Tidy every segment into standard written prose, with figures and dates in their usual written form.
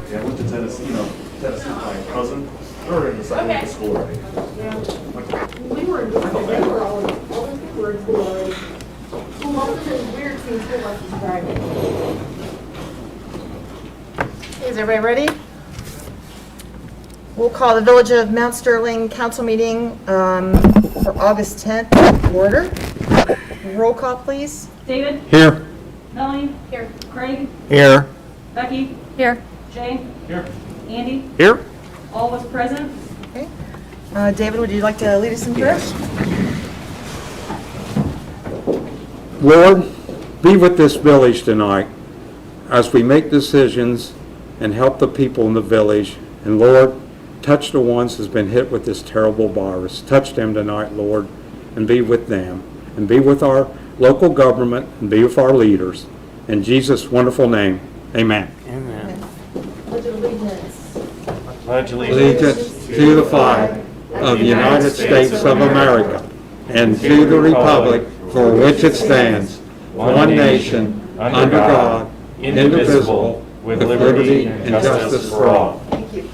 Yeah, I went to Tennessee, Tennessee with my cousin. They're in the second week of school already. Yeah. We were in, they were all those people were in school already. School buses is weird seeing school buses driving. Is everybody ready? We'll call the Village of Mount Sterling Council meeting for August 10th to order. Roll call, please. David? Here. Melanie? Here. Craig? Here. Becky? Here. Jay? Here. Andy? Here. All was present? Okay. David, would you like to lead us in prayer? Lord, be with this village tonight as we make decisions and help the people in the village. And Lord, touch the ones who's been hit with this terrible virus. Touch them tonight, Lord, and be with them. And be with our local government and be with our leaders. In Jesus' wonderful name, amen. Pledge of allegiance. Pledge Allegiance to the flag of the United States of America and to the republic for which it stands, one nation, under God, indivisible, with liberty and justice for all. Thank you.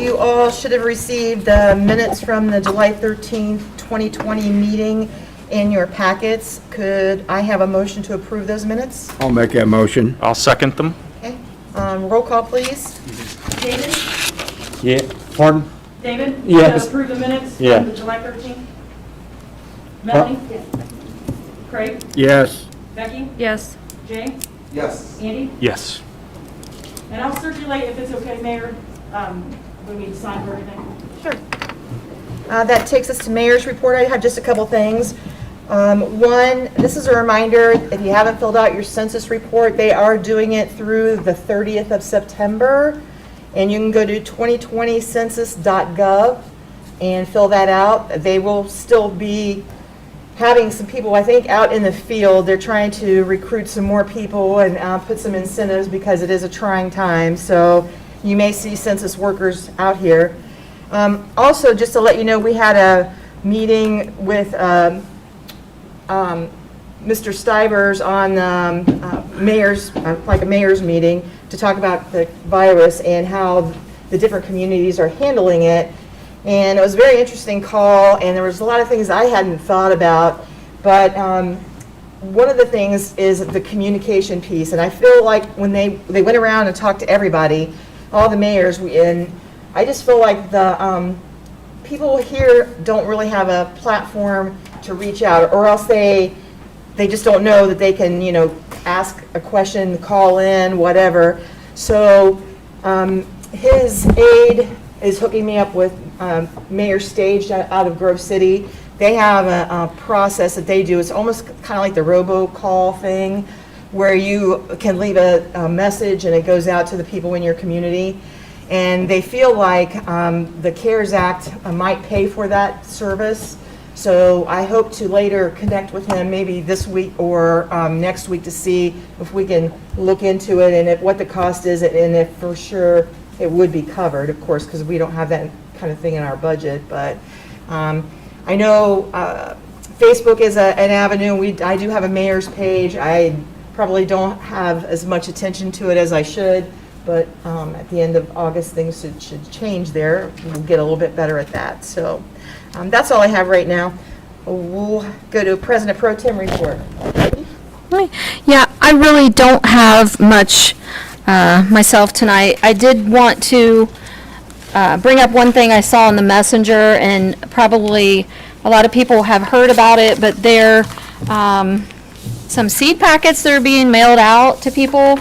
You all should have received the minutes from the July 13th, 2020 meeting in your packets. Could I have a motion to approve those minutes? I'll make that motion. I'll second them. Okay. Roll call, please. David? Yeah. Pardon? David? Yes. To approve the minutes Yeah. from the July 13th? Melanie? Yes. Craig? Yes. Becky? Yes. Jay? Yes. Andy? Yes. And I'll circulate, if it's okay, Mayor, we need to sign for everything. Sure. That takes us to Mayor's report. I have just a couple things. One, this is a reminder, if you haven't filled out your census report, they are doing it through the 30th of September. And you can go to 2020census.gov and fill that out. They will still be having some people, I think, out in the field. They're trying to recruit some more people and put some incentives because it is a trying time. So you may see census workers out here. Also, just to let you know, we had a meeting with Mr. Stivers on mayor's, like a mayor's meeting, to talk about the virus and how the different communities are handling it. And it was a very interesting call, and there was a lot of things I hadn't thought about, but one of the things is the communication piece. And I feel like when they went around and talked to everybody, all the mayors, and I just feel like the people here don't really have a platform to reach out, or else they just don't know that they can, ask a question, call in, whatever. So his aide is hooking me up with Mayor Stage out of Grove City. They have a process that they do. It's almost kind of like the robocall thing, where you can leave a message and it goes out to the people in your community. And they feel like the CARES Act might pay for that service. So I hope to later connect with him, maybe this week or next week, to see if we can look into it and what the cost is, and if for sure it would be covered, of course, because we don't have that kind of thing in our budget. But I know Facebook is an avenue. I do have a mayor's page. I probably don't have as much attention to it as I should, but at the end of August, things should change there. We'll get a little bit better at that. So that's all I have right now. We'll go to President Pro Tem report. Yeah, I really don't have much myself tonight. I did want to bring up one thing I saw in the messenger, and probably a lot of people have heard about it, but there some seed packets that are being mailed out to people.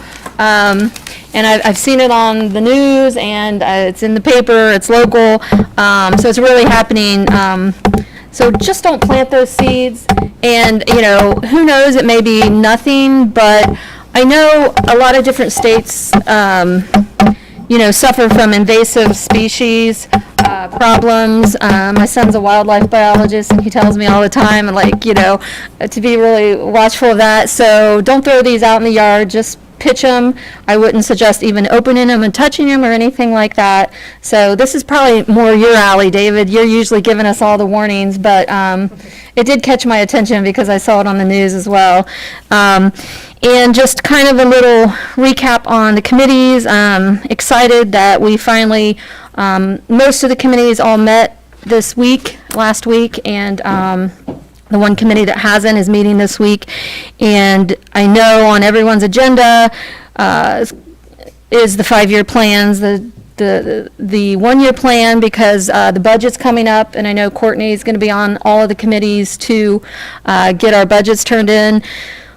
And I've seen it on the news, and it's in the paper, it's local, so it's really happening. So just don't plant those seeds, and who knows, it may be nothing, but I know a lot of different states suffer from invasive species problems. My son's a wildlife biologist, and he tells me all the time, to be really watchful of that. So don't throw these out in the yard, just pitch them. I wouldn't suggest even opening them and touching them or anything like that. So this is probably more your alley, David. You're usually giving us all the warnings, but it did catch my attention because I saw it on the news as well. And just kind of a little recap on the committees. Excited that we finally, most of the committees all met last week, and the one committee that hasn't is meeting this week. And I know on everyone's agenda is the 5-year plans, the 1-year plan, because the budget's coming up, and I know Courtney's going to be on all of the committees to get our budgets turned in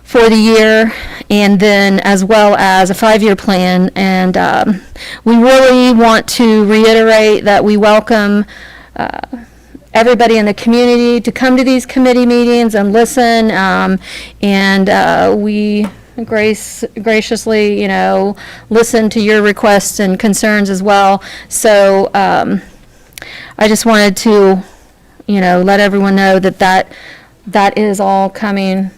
for the year, and then as well as a 5-year plan. And we really want to reiterate that we welcome everybody in the community to come to these committee meetings and listen, and we graciously, listen to your requests and concerns as well. So I just wanted to, let everyone know that is all coming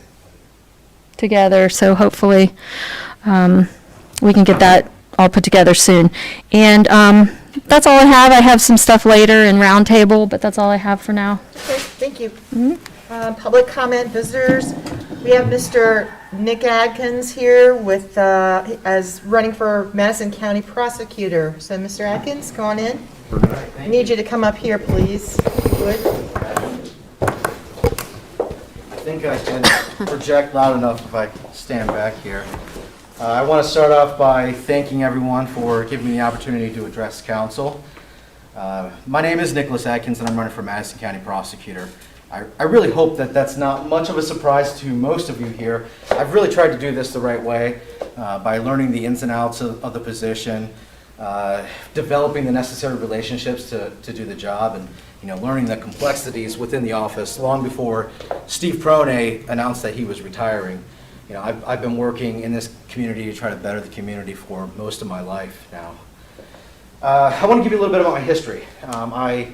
together. So hopefully we can get that all put together soon. And that's all I have. I have some stuff later in roundtable, but that's all I have for now. Okay, thank you. Public comment, visitors. We have Mr. Nick Adkins here with, as running for Madison County Prosecutor. So, Mr. Adkins, go on in. I need you to come up here, please, if you would. I think I can project loud enough if I stand back here. I want to start off by thanking everyone for giving me the opportunity to address council. My name is Nicholas Adkins, and I'm running for Madison County Prosecutor. I really hope that that's not much of a surprise to most of you here. I've really tried to do this the right way by learning the ins and outs of the position, developing the necessary relationships to do the job, and learning the complexities within the office long before Steve Prone announced that he was retiring. I've been working in this community to try to better the community for most of my life now. I want to give you a little bit about my history. I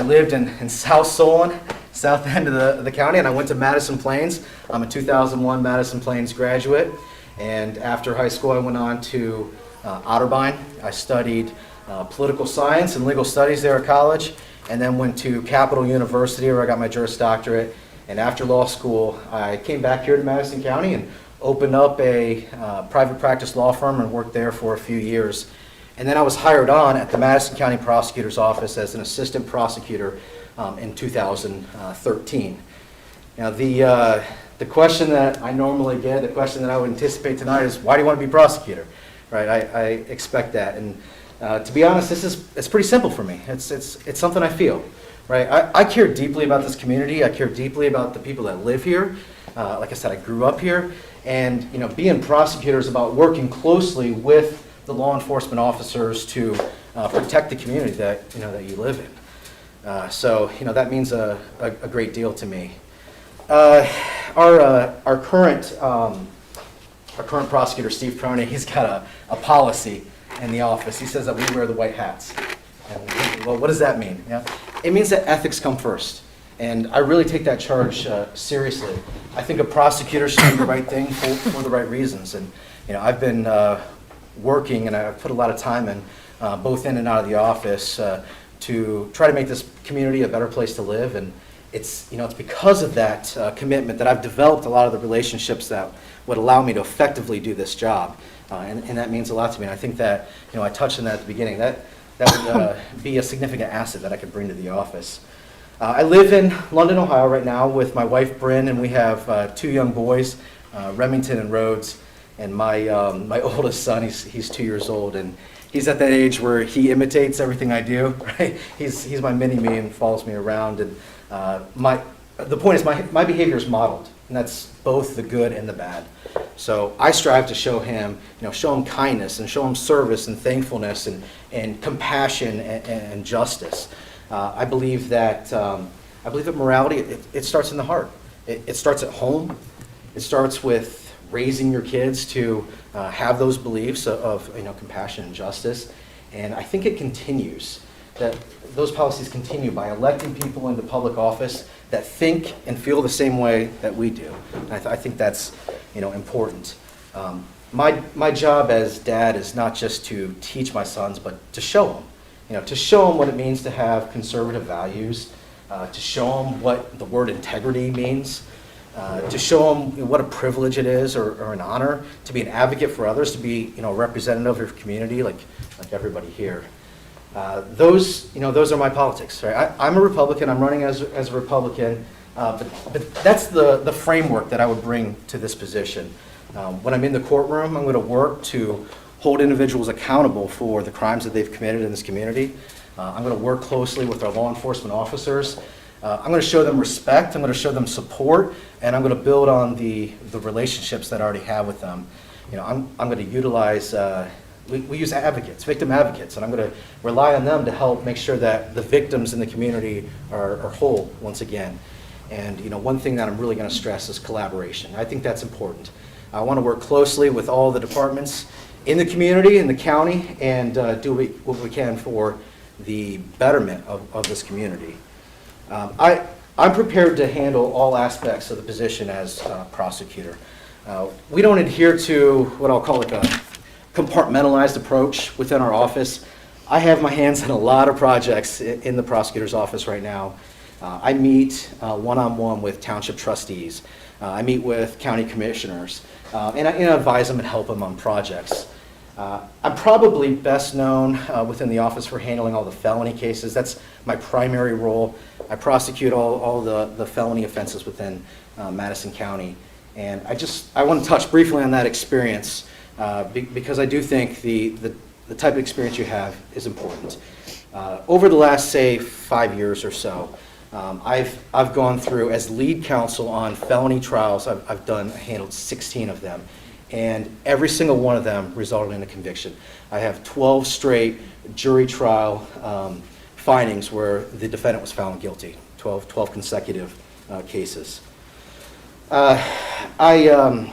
lived in South Solon, south end of the county, and I went to Madison Plains. I'm a 2001 Madison Plains graduate, and after high school I went on to Otterbein. I studied political science and legal studies there at college, and then went to Capital University where I got my Juris Doctorate. And after law school, I came back here to Madison County and opened up a private practice law firm and worked there for a few years. And then I was hired on at the Madison County Prosecutor's Office as an assistant prosecutor in 2013. Now, the question that I normally get, the question that I would anticipate tonight is, why do you want to be prosecutor? Right? I expect that. And to be honest, it's pretty simple for me. It's something I feel. Right? I care deeply about this community. I care deeply about the people that live here. Like I said, I grew up here, and being prosecutor is about working closely with the law enforcement officers to protect the community that you live in. So that means a great deal to me. Our current prosecutor, Steve Prone, he's got a policy in the office. He says that we wear the white hats. And, well, what does that mean? It means that ethics come first. And I really take that charge seriously. I think a prosecutor should do the right thing for the right reasons. And I've been working, and I've put a lot of time in, both in and out of the office, to try to make this community a better place to live. And it's because of that commitment that I've developed a lot of the relationships that would allow me to effectively do this job. And that means a lot to me. And I think that, I touched on that at the beginning. That would be a significant asset that I could bring to the office. I live in London, Ohio right now with my wife, Bryn, and we have 2 young boys, Remington and Rhodes. And my oldest son, he's 2 years old, and he's at that age where he imitates everything I do, right? He's my mini-me and follows me around. And the point is my behavior is modeled, and that's both the good and the bad. So I strive to show him kindness and show him service and thankfulness and compassion and justice. I believe that morality, it starts in the heart. It starts at home. It starts with raising your kids to have those beliefs of compassion and justice. And I think it continues, that those policies continue by electing people into public office that think and feel the same way that we do. And I think that's important. my job as dad is not just to teach my sons, but to show them. To show them what it means to have conservative values, to show them what the word integrity means, to show them what a privilege it is or an honor to be an advocate for others, to be a representative of your community like everybody here. Those are my politics, right? I'm a Republican. I'm running as a Republican, but that's the framework that I would bring to this position. When I'm in the courtroom, I'm going to work to hold individuals accountable for the crimes that they've committed in this community. I'm going to work closely with our law enforcement officers. I'm going to show them respect. I'm going to show them support, and I'm going to build on the relationships that I already have with them. I'm going to utilize. We use advocates, victim advocates, and I'm going to rely on them to help make sure that the victims in the community are whole once again. And one thing that I'm really going to stress is collaboration. I think that's important. I want to work closely with all the departments in the community, in the county, and do what we can for the betterment of this community. I'm prepared to handle all aspects of the position as prosecutor. We don't adhere to what I'll call like a compartmentalized approach within our office. I have my hands in a lot of projects in the prosecutor's office right now. I meet one-on-one with township trustees. I meet with county commissioners, and I advise them and help them on projects. I'm probably best known within the office for handling all the felony cases. That's my primary role. I prosecute all the felony offenses within Madison County. And I want to touch briefly on that experience because I do think the type of experience you have is important. Over the last, say, 5 years or so, I've gone through, as lead counsel on felony trials, I've handled 16 of them. And every single one of them resulted in a conviction. I have 12 straight jury trial findings where the defendant was found guilty, 12 consecutive cases. I've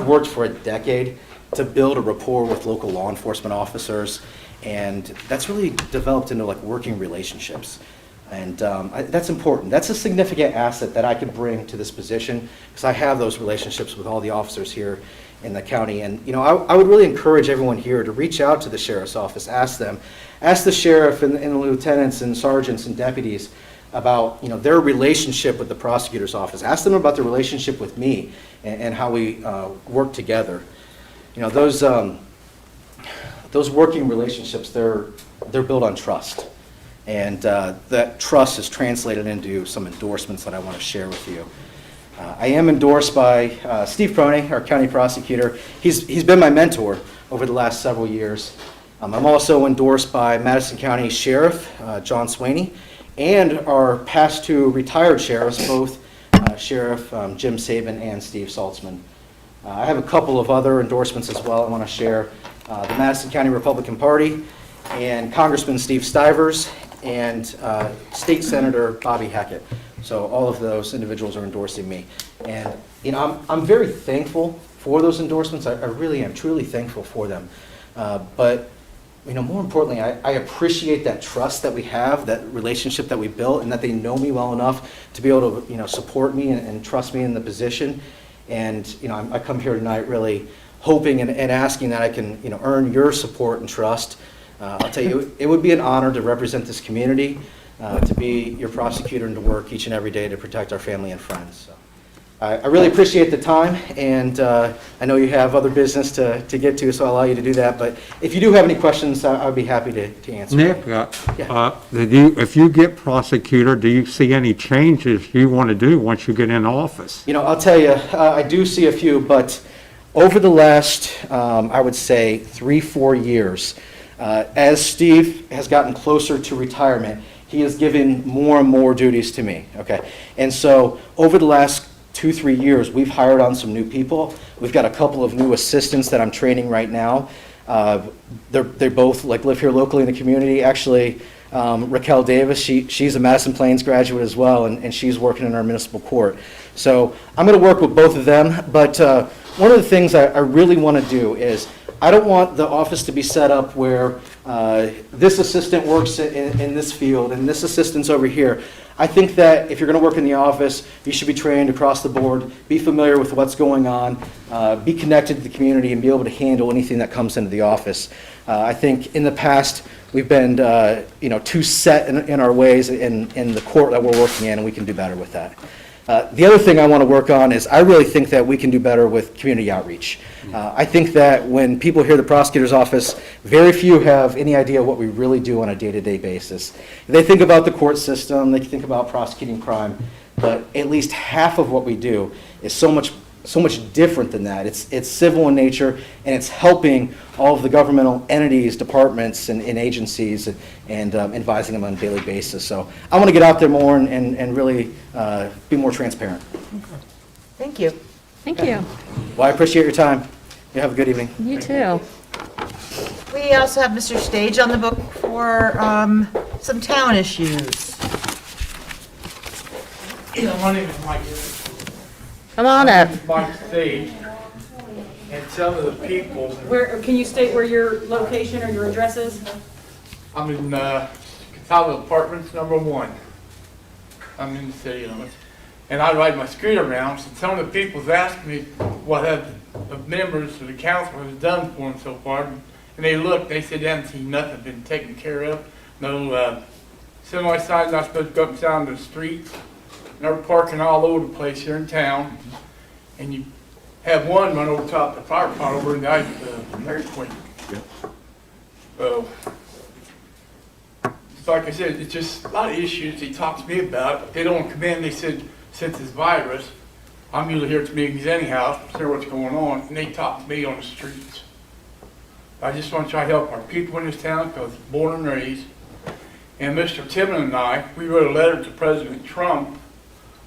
worked for a decade to build a rapport with local law enforcement officers, and that's really developed into like working relationships. And that's important. That's a significant asset that I can bring to this position because I have those relationships with all the officers here in the county. And I would really encourage everyone here to reach out to the sheriff's office, ask the sheriff and the lieutenants and sergeants and deputies about their relationship with the prosecutor's office. Ask them about their relationship with me and how we work together. Those working relationships, they're built on trust. And that trust is translated into some endorsements that I want to share with you. I am endorsed by Steve Cronin, our county prosecutor. He's been my mentor over the last several years. I'm also endorsed by Madison County Sheriff John Swaney and our past two retired sheriffs, both Sheriff Jim Saban and Steve Saltzman. I have a couple of other endorsements as well I want to share. The Madison County Republican Party and Congressman Steve Stivers and State Senator Bobby Hackett. So all of those individuals are endorsing me. And I'm very thankful for those endorsements. I really am truly thankful for them. But more importantly, I appreciate that trust that we have, that relationship that we built, and that they know me well enough to be able to support me and trust me in the position. And I come here tonight really hoping and asking that I can earn your support and trust. I'll tell you, it would be an honor to represent this community, to be your prosecutor and to work each and every day to protect our family and friends. So, I really appreciate the time, and I know you have other business to get to, so I'll allow you to do that. But if you do have any questions, I'd be happy to answer. Nick, if you get prosecutor, do you see any changes you want to do once you get in office? I'll tell you, I do see a few, but over the last, I would say, 3-4 years, as Steve has gotten closer to retirement, he has given more and more duties to me, okay? And so over the last 2-3 years, we've hired on some new people. We've got a couple of new assistants that I'm training right now. They both live here locally in the community. Actually, Raquel Davis, she's a Madison Plains graduate as well, and she's working in our municipal court. So I'm going to work with both of them, but one of the things I really want to do is I don't want the office to be set up where This assistant works in this field, and this assistant's over here. I think that if you're going to work in the office, you should be trained across the board, be familiar with what's going on, be connected to the community, and be able to handle anything that comes into the office. I think in the past, we've been too set in our ways in the court that we're working in, and we can do better with that. The other thing I want to work on is I really think that we can do better with community outreach. I think that when people hear the prosecutor's office, very few have any idea what we really do on a day-to-day basis. They think about the court system, they think about prosecuting crime, but at least half of what we do is so much different than that. It's civil in nature, and it's helping all of the governmental entities, departments, and agencies, and advising them on a daily basis. So I want to get out there more and really be more transparent. Thank you. Thank you. Well, I appreciate your time. You have a good evening. You too. We also have Mr. Stage on the book for some town issues. My name is Mike. Come on up. Mike Stage, and some of the people, Where, can you state where your location or your address is? I'm in Catawba Apartments number 1. I'm in the city limits, and I ride my scooter around, and some of the people's asking me what have the members of the council has done for them so far, and they look, they said they haven't seen nothing been taken care of. No semi-signs not supposed to go up and down the streets. They're parking all over the place here in town, and you have one run over top of the fire pot over in the Dairy Queen. So, it's like I said, it's just a lot of issues he talks to me about. They don't come in, they said, since this virus, I'm usually here at the meetings anyhow, to hear what's going on, and they talk to me on the streets. I just want to try to help our people in this town, because born and raised. And Mr. Timmon and I, we wrote a letter to President Trump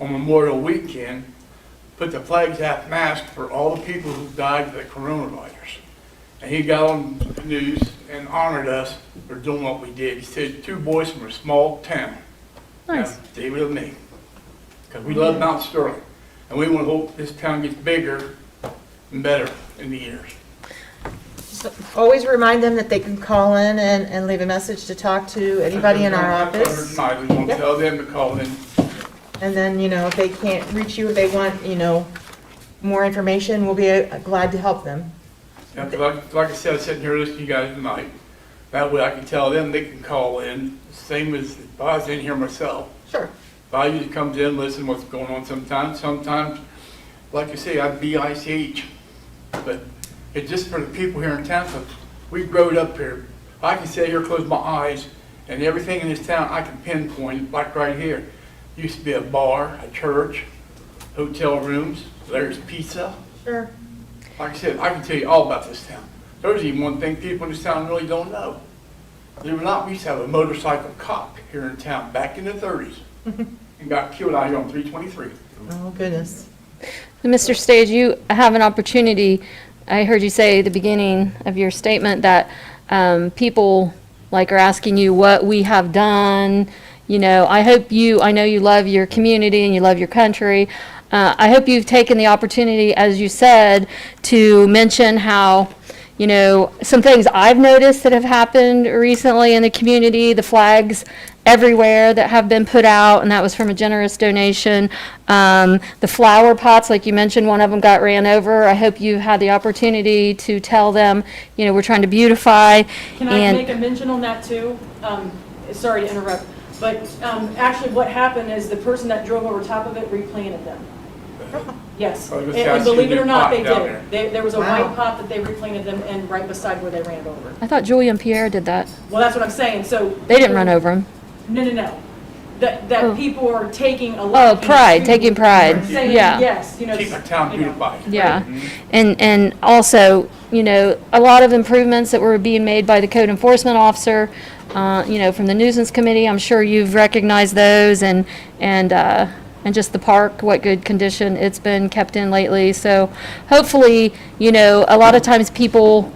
on Memorial Weekend, put the flags half-mast for all the people who died of the coronavirus. And he got on the news and honored us for doing what we did. He said 2 boys from a small town. Nice. Now, stay with me, because we love Mount Sterling, and we want to hope this town gets bigger and better in the years. So always remind them that they can call in and leave a message to talk to anybody in our office. We want Yep. to tell them to call in. And then, if they can't reach you, if they want, more information, we'll be glad to help them. Yeah, like I said, I'm sitting here listening to you guys tonight. That way I can tell them they can call in, same as if I was in here myself. Sure. If I usually comes in, listen what's going on sometimes. Sometimes, like you say, I'd be ICH. But it's just for the people here in town, because we growed up here. I can sit here, close my eyes, and everything in this town I can pinpoint, like right here. Used to be a bar, a church, hotel rooms, there's pizza. Sure. Like I said, I can tell you all about this town. There's even one thing people in this town really don't know. Believe it or not, we used to have a motorcycle cop here in town back in the 30s and got killed out here on 323. Oh, goodness. Mr. Stage, you have an opportunity. I heard you say at the beginning of your statement that people are asking you what we have done. I know you love your community and you love your country. I hope you've taken the opportunity, as you said, to mention how, some things I've noticed that have happened recently in the community, the flags everywhere that have been put out, and that was from a generous donation. The flower pots, like you mentioned, one of them got ran over. I hope you had the opportunity to tell them, we're trying to beautify. Can I make a mention on that too? Sorry to interrupt, but actually what happened is the person that drove over top of it replanted them. Yes, I was and gonna say, I and see believe it the or not, pot they down did. There was a Wow. white pot that they replanted them and right beside where they ran over. I thought Julia and Pierre did that. Well, that's what I'm saying, so. They didn't run over them. No. That Oh. people are taking a Oh, lot. pride, taking pride. Saying Yeah. yes, Keep our town beautified. Yeah, and also, a lot of improvements that were being made by the code enforcement officer, from the nuisance committee. I'm sure you've recognized those, and just the park, what good condition it's been kept in lately. So hopefully, a lot of times people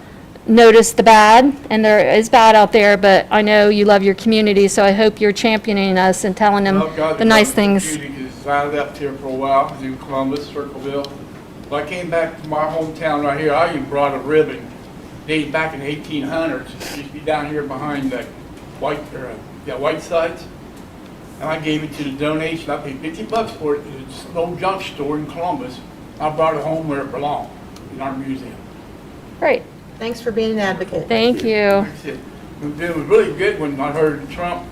notice the bad, and there is bad out there, but I know you love your community, so I hope you're championing us and telling them Well, God, the nice God, things. because I left here for a while, I was in Columbus, Circleville. When I came back to my hometown right here, I even brought a ribbon dated back in the 1800s. It used to be down here behind the White Sides. And I gave it to the donation. I paid $50 for it. It's an old junk store in Columbus. I brought it home where it belonged, in our museum. Great, Thanks for being an advocate. thank you. That's it. It was really good when I heard Trump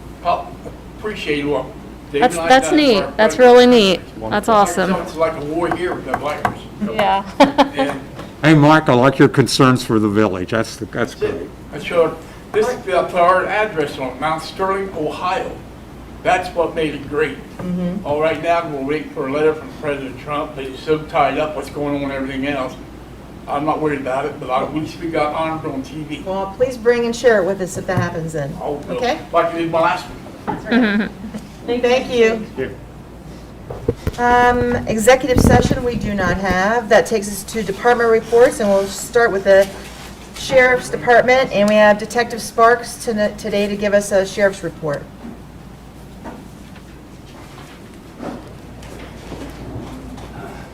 appreciate what David and I That's done for neat, our that's president. really neat. That's awesome. It's like a war here with the virus. Yeah. And Hey, Mike, I like your concerns for the village. That's that's great. it. I showed, this is our address on it, Mount Sterling, Ohio. That's what made it great. All right, now we're waiting for a letter from President Trump, but he's so tied up what's going on and everything else. I'm not worried about it, but at least we got honored on TV. Well, please bring and share it with us if that happens then. Oh, well, Okay? like I did my last one. Thank you. Executive session, we do not have. That takes us to department reports, and we'll start with the Sheriff's Department, and we have Detective Sparks today to give us a sheriff's report.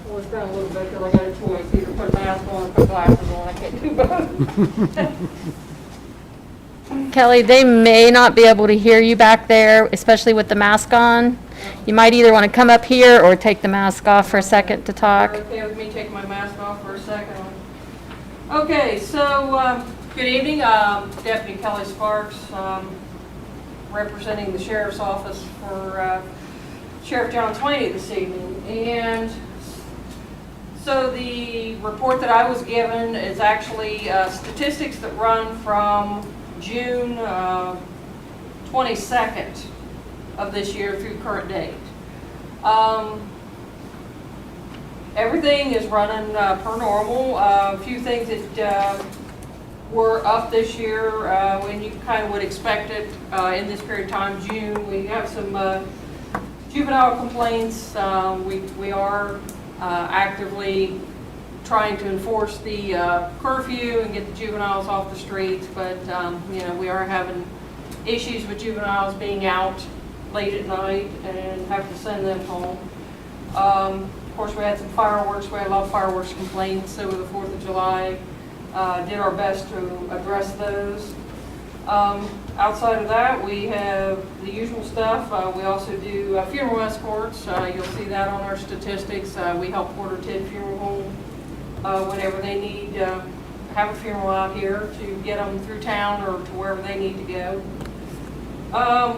Well, it's done a little bit because I got a choice, either put a mask on or put glasses on. I can't do both. Kelly, they may not be able to hear you back there, especially with the mask on. You might either want to come up here or take the mask off for a second to talk. You're okay with me taking my mask off for a second? Okay, so, good evening, Deputy Kelly Sparks, representing the Sheriff's Office for Sheriff John Twaney this evening. And so the report that I was given is actually statistics that run from June 22nd of this year through current date. Everything is running per normal. A few things that were up this year when you kind of would expect it in this period of time, June. We have some juvenile complaints. We are actively trying to enforce the curfew and get the juveniles off the streets, but you know, we are having issues with juveniles being out late at night and have to send them home. Of course, we had some fireworks. We had a lot of fireworks complaints over the 4th of July. Did our best to address those. Outside of that, we have the usual stuff. We also do funeral escorts. You'll see that on our statistics. We help Porter Ted Funeral Home whenever they need to have a funeral out here to get them through town or to wherever they need to go.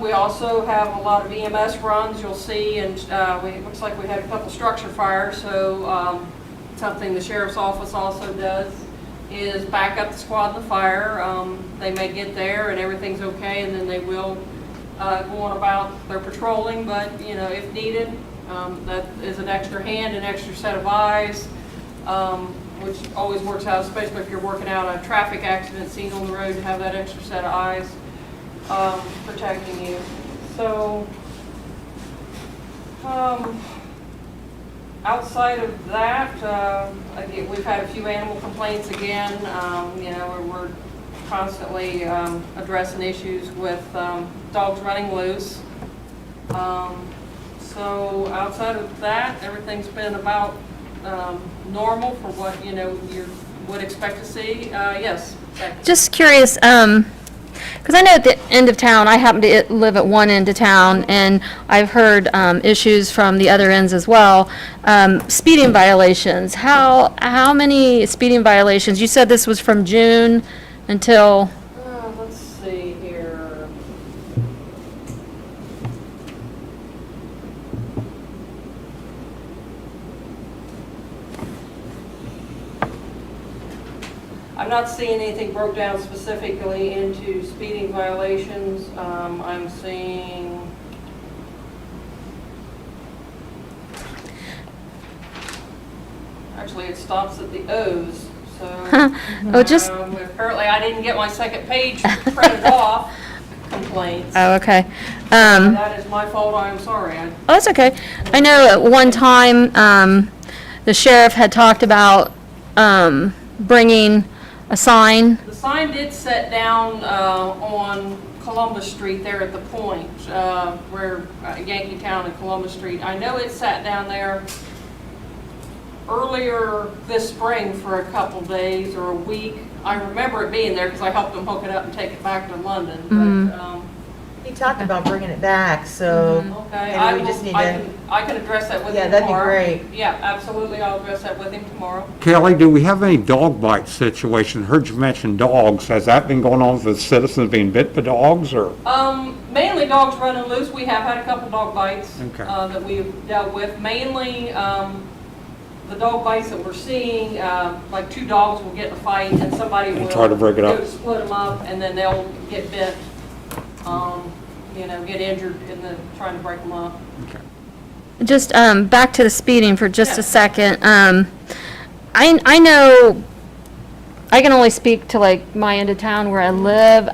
We also have a lot of EMS runs, you'll see, and it looks like we had a couple structure fires, so something the Sheriff's Office also does is back up the squad in the fire. They may get there and everything's okay, and then they will go on about their patrolling, but, you know, if needed, that is an extra hand, an extra set of eyes, which always works out, especially if you're working out a traffic accident scene on the road, to have that extra set of eyes protecting you. So, outside of that, again, we've had a few animal complaints again. You know, we're constantly addressing issues with dogs running loose. So outside of that, everything's been about normal for what, you know, you would expect to see. Yes, Becky. Just curious, because I know at the end of town, I happen to live at one end of town, and I've heard issues from the other ends as well. Speeding violations, how many speeding violations? You said this was from June until, Let's see here. I'm not seeing anything broke down specifically into speeding violations. I'm seeing actually it stops at the O's, so oh, just, apparently I didn't get my second page printed off. Complaints. oh, okay. That is my fault, I am sorry. Oh, that's okay. I know at one time, the sheriff had talked about bringing a sign. The sign did set down on Columbus Street there at the point, where Yankeetown and Columbus Street. I know it sat down there earlier this spring for a couple days or a week. I remember it being there because I helped them hook it up and take it back to London. But, He talked about bringing it back, so okay, maybe we just need to, I can address that with Yeah, him that'd be tomorrow. great. Yeah, absolutely, I'll address that with him tomorrow. Kelly, do we have any dog bite situation? Heard you mention dogs. Has that been going on with citizens being bit by dogs, or? Mainly dogs running loose. We have had a couple dog bites Okay. that we've dealt with. Mainly, the dog bites that we're seeing, like two dogs will get in a fight and somebody will try to break it up. go split them up, and then they'll get bit, get injured in the trying to break them up. Just back to the speeding for just Yeah. a second. I know, I can only speak to like my end of town where I live.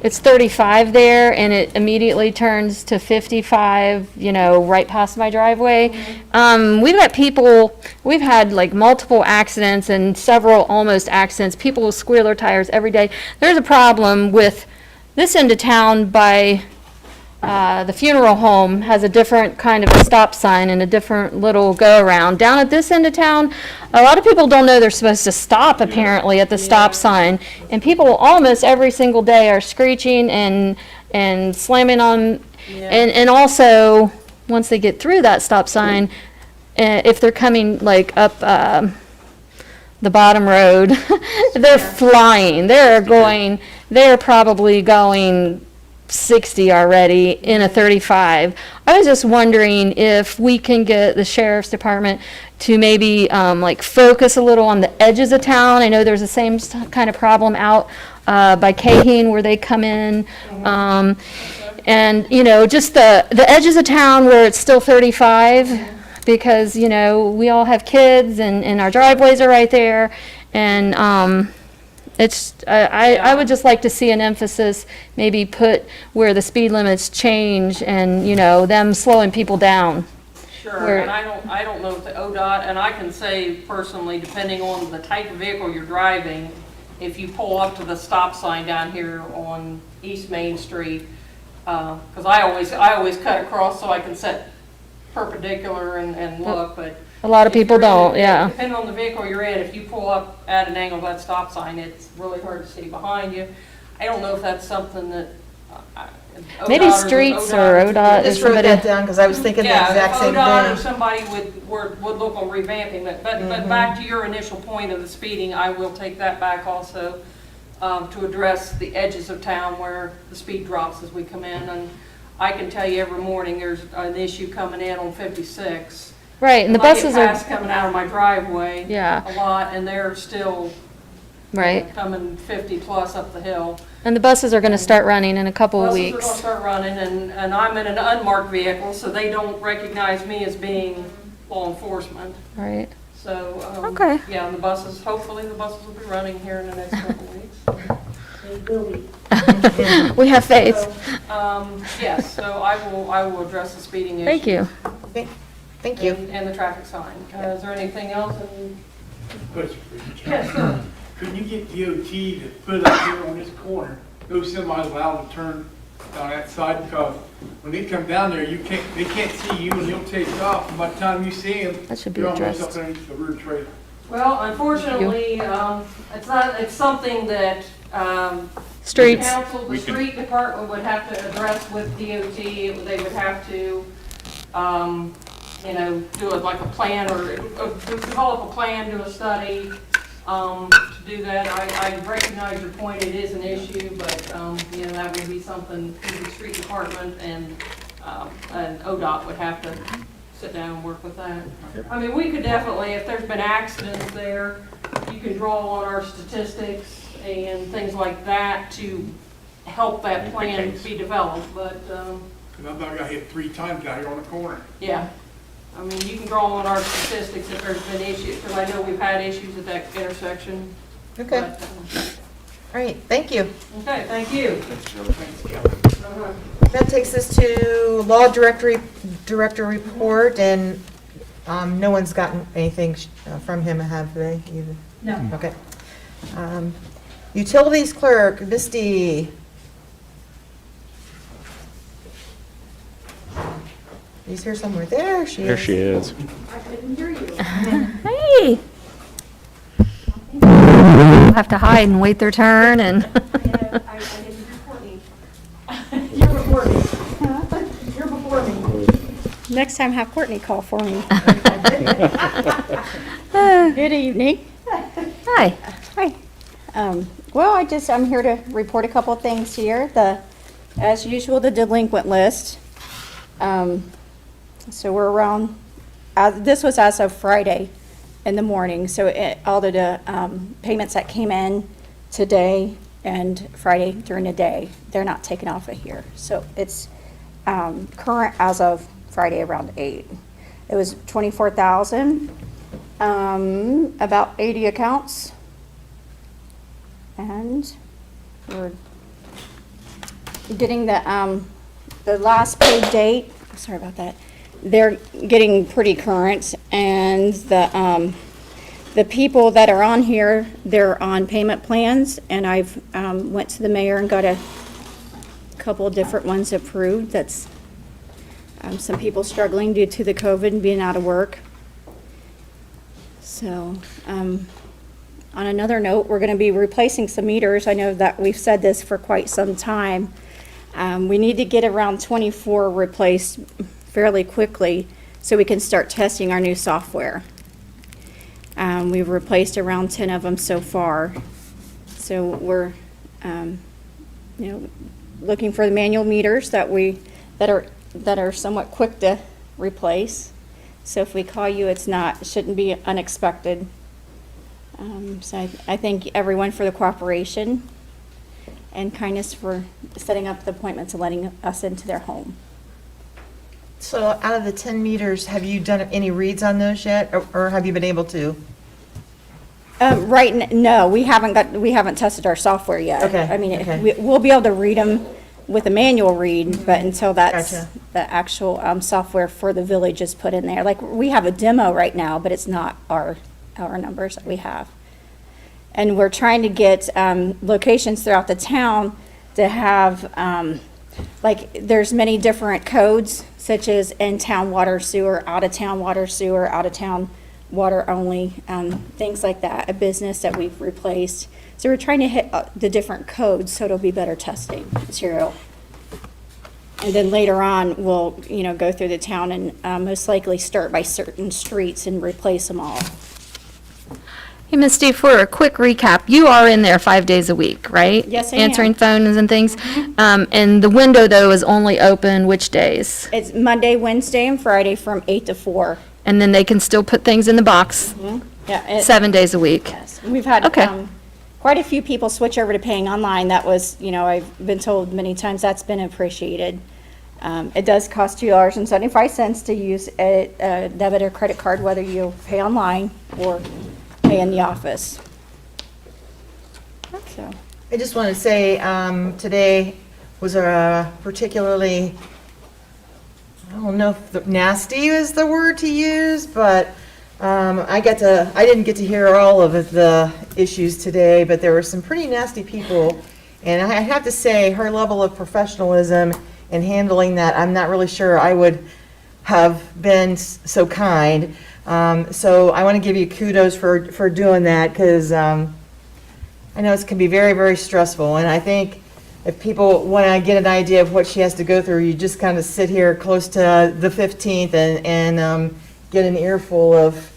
It's 35 there, and it immediately turns to 55, right past my driveway. We've got people, we've had like multiple accidents and several almost accidents. People will squeal their tires every day. There's a problem with this end of town by the funeral home has a different kind of a stop sign and a different little go-around. Down at this end of town, a lot of people don't know they're supposed to stop apparently at the stop sign. And people almost every single day are screeching and slamming on. And also, once they get through that stop sign, if they're coming like up the bottom road, they're flying. They're probably going 60 already in a 35. I was just wondering if we can get the sheriff's department to maybe like focus a little on the edges of town. I know there's the same kind of problem out by Caheen where they come in. And, just the edges of town where it's still 35 because, we all have kids and our driveways are right there. And I would just like to see an emphasis maybe put where the speed limits change and, them slowing people down. Sure, Where- and I don't know if the ODOT, and I can say personally, depending on the type of vehicle you're driving, if you pull up to the stop sign down here on East Main Street, because I always cut across so I can set perpendicular and look, but. A lot of if people you're in- don't, yeah. Depending on the vehicle you're in, if you pull up at an angle of that stop sign, it's really hard to see behind you. I don't know if that's something that. Maybe ODOT streets or ODOT or just wrote somebody. that down because I was thinking the exact same Yeah, if ODOT or thing. somebody would look on revamping it, but back to your initial point of the speeding, I will take that back also, to address the edges of town where the speed drops as we come in, and I can tell you every morning there's an issue coming in on 56. Right, and the I get buses passed are, coming out of my driveway. Yeah. A lot, and they're still right, coming 50 plus up the hill. and the buses are gonna start running in a couple of Buses are weeks. gonna start running, and I'm in an unmarked vehicle, so they don't recognize me as being law enforcement. Right, So, Okay. yeah, and hopefully the buses will be running here in the next couple of weeks. we have faith. So, yes, so I will address the speeding issue. Thank you. Okay, Thank you. And the traffic sign. Is there anything else? Question for you, Yes, sir. Couldn't you get DOT to put up here on this corner, no semis allowed to turn down that side, because when they come down there, they can't see you and you'll take off, and by the time you see them, That should be you're almost addressed. up underneath the rear trailer. Well, unfortunately, it's something that, Streets, council, the street department would have to address with DOT. They would have to, do it like a plan or develop a plan, do a study, to do that. I recognize your point, it is an issue, but, that would be something the street department and ODOT would have to sit down and work with that. I mean, we could definitely, if there's been accidents there, you can draw on our statistics and things like that to help that plan be developed, but, Because I thought I got hit 3 times out here on the corner. yeah. I mean, you can draw on our statistics if there's been issues, because I know we've had issues at that intersection. Okay, all But, right, thank you. Okay, thank you. Thanks, Kelly. That takes us to Law Director report, and no one's gotten anything from him, have they? Either? No. Okay. Utilities Clerk, Misty. She's here somewhere. There she is. There she is. I couldn't hear you. Hey. They'll have to hide and wait their turn and. You're before me. You're before me. Next time, have Courtney call for me. Good evening. Hi. Hi. Well, I'm here to report a couple of things here. As usual, the delinquent list. So we're around, this was as of Friday in the morning, so all the payments that came in today and Friday during the day, they're not taken off of here. So it's current as of Friday around 8. It was 24,000, about 80 accounts. And we're getting the last paid date, sorry about that. They're getting pretty current, and the people that are on here, they're on payment plans, and I've went to the mayor and got a couple of different ones approved. That's some people struggling due to the COVID and being out of work. So, on another note, we're going to be replacing some meters. I know that we've said this for quite some time. We need to get around 24 replaced fairly quickly so we can start testing our new software. We've replaced around 10 of them so far. So we're, looking for the manual meters that are somewhat quick to replace. So if we call you, it shouldn't be unexpected. So I thank everyone for the cooperation and kindness for setting up the appointments and letting us into their home. So out of the 10 meters, have you done any reads on those yet, or have you been able to? No, we haven't tested our software yet. Okay, I mean, okay. we'll be able to read them with a manual read, but until that's Gotcha. the actual software for the village is put in there. Like, we have a demo right now, but it's not our numbers that we have. And we're trying to get locations throughout the town to have, there's many different codes, such as in-town water sewer, out-of-town water sewer, out-of-town water only, things like that, a business that we've replaced. So we're trying to hit the different codes so it'll be better testing material. And then later on, we'll, go through the town and most likely start by certain streets and replace them all. Hey, Misty, for a quick recap, you are in there 5 days a week, right? Yes, I am. Answering phones and things. And the window, though, is only open which days? It's Monday, Wednesday, and Friday from 8 to 4. And then they can still put things in the box Yeah, 7 days a week? yes. We've had Okay. quite a few people switch over to paying online. That was, I've been told many times that's been appreciated. It does cost $2.75 to use a debit or credit card, whether you pay online or pay in the office. So, I just want to say, today was a particularly, I don't know if nasty is the word to use, but I didn't get to hear all of the issues today, but there were some pretty nasty people. And I have to say, her level of professionalism in handling that, I'm not really sure I would have been so kind. So I want to give you kudos for doing that, because I know it can be very, very stressful. And I think if people want to get an idea of what she has to go through, you just kind of sit here close to the 15th and get an earful of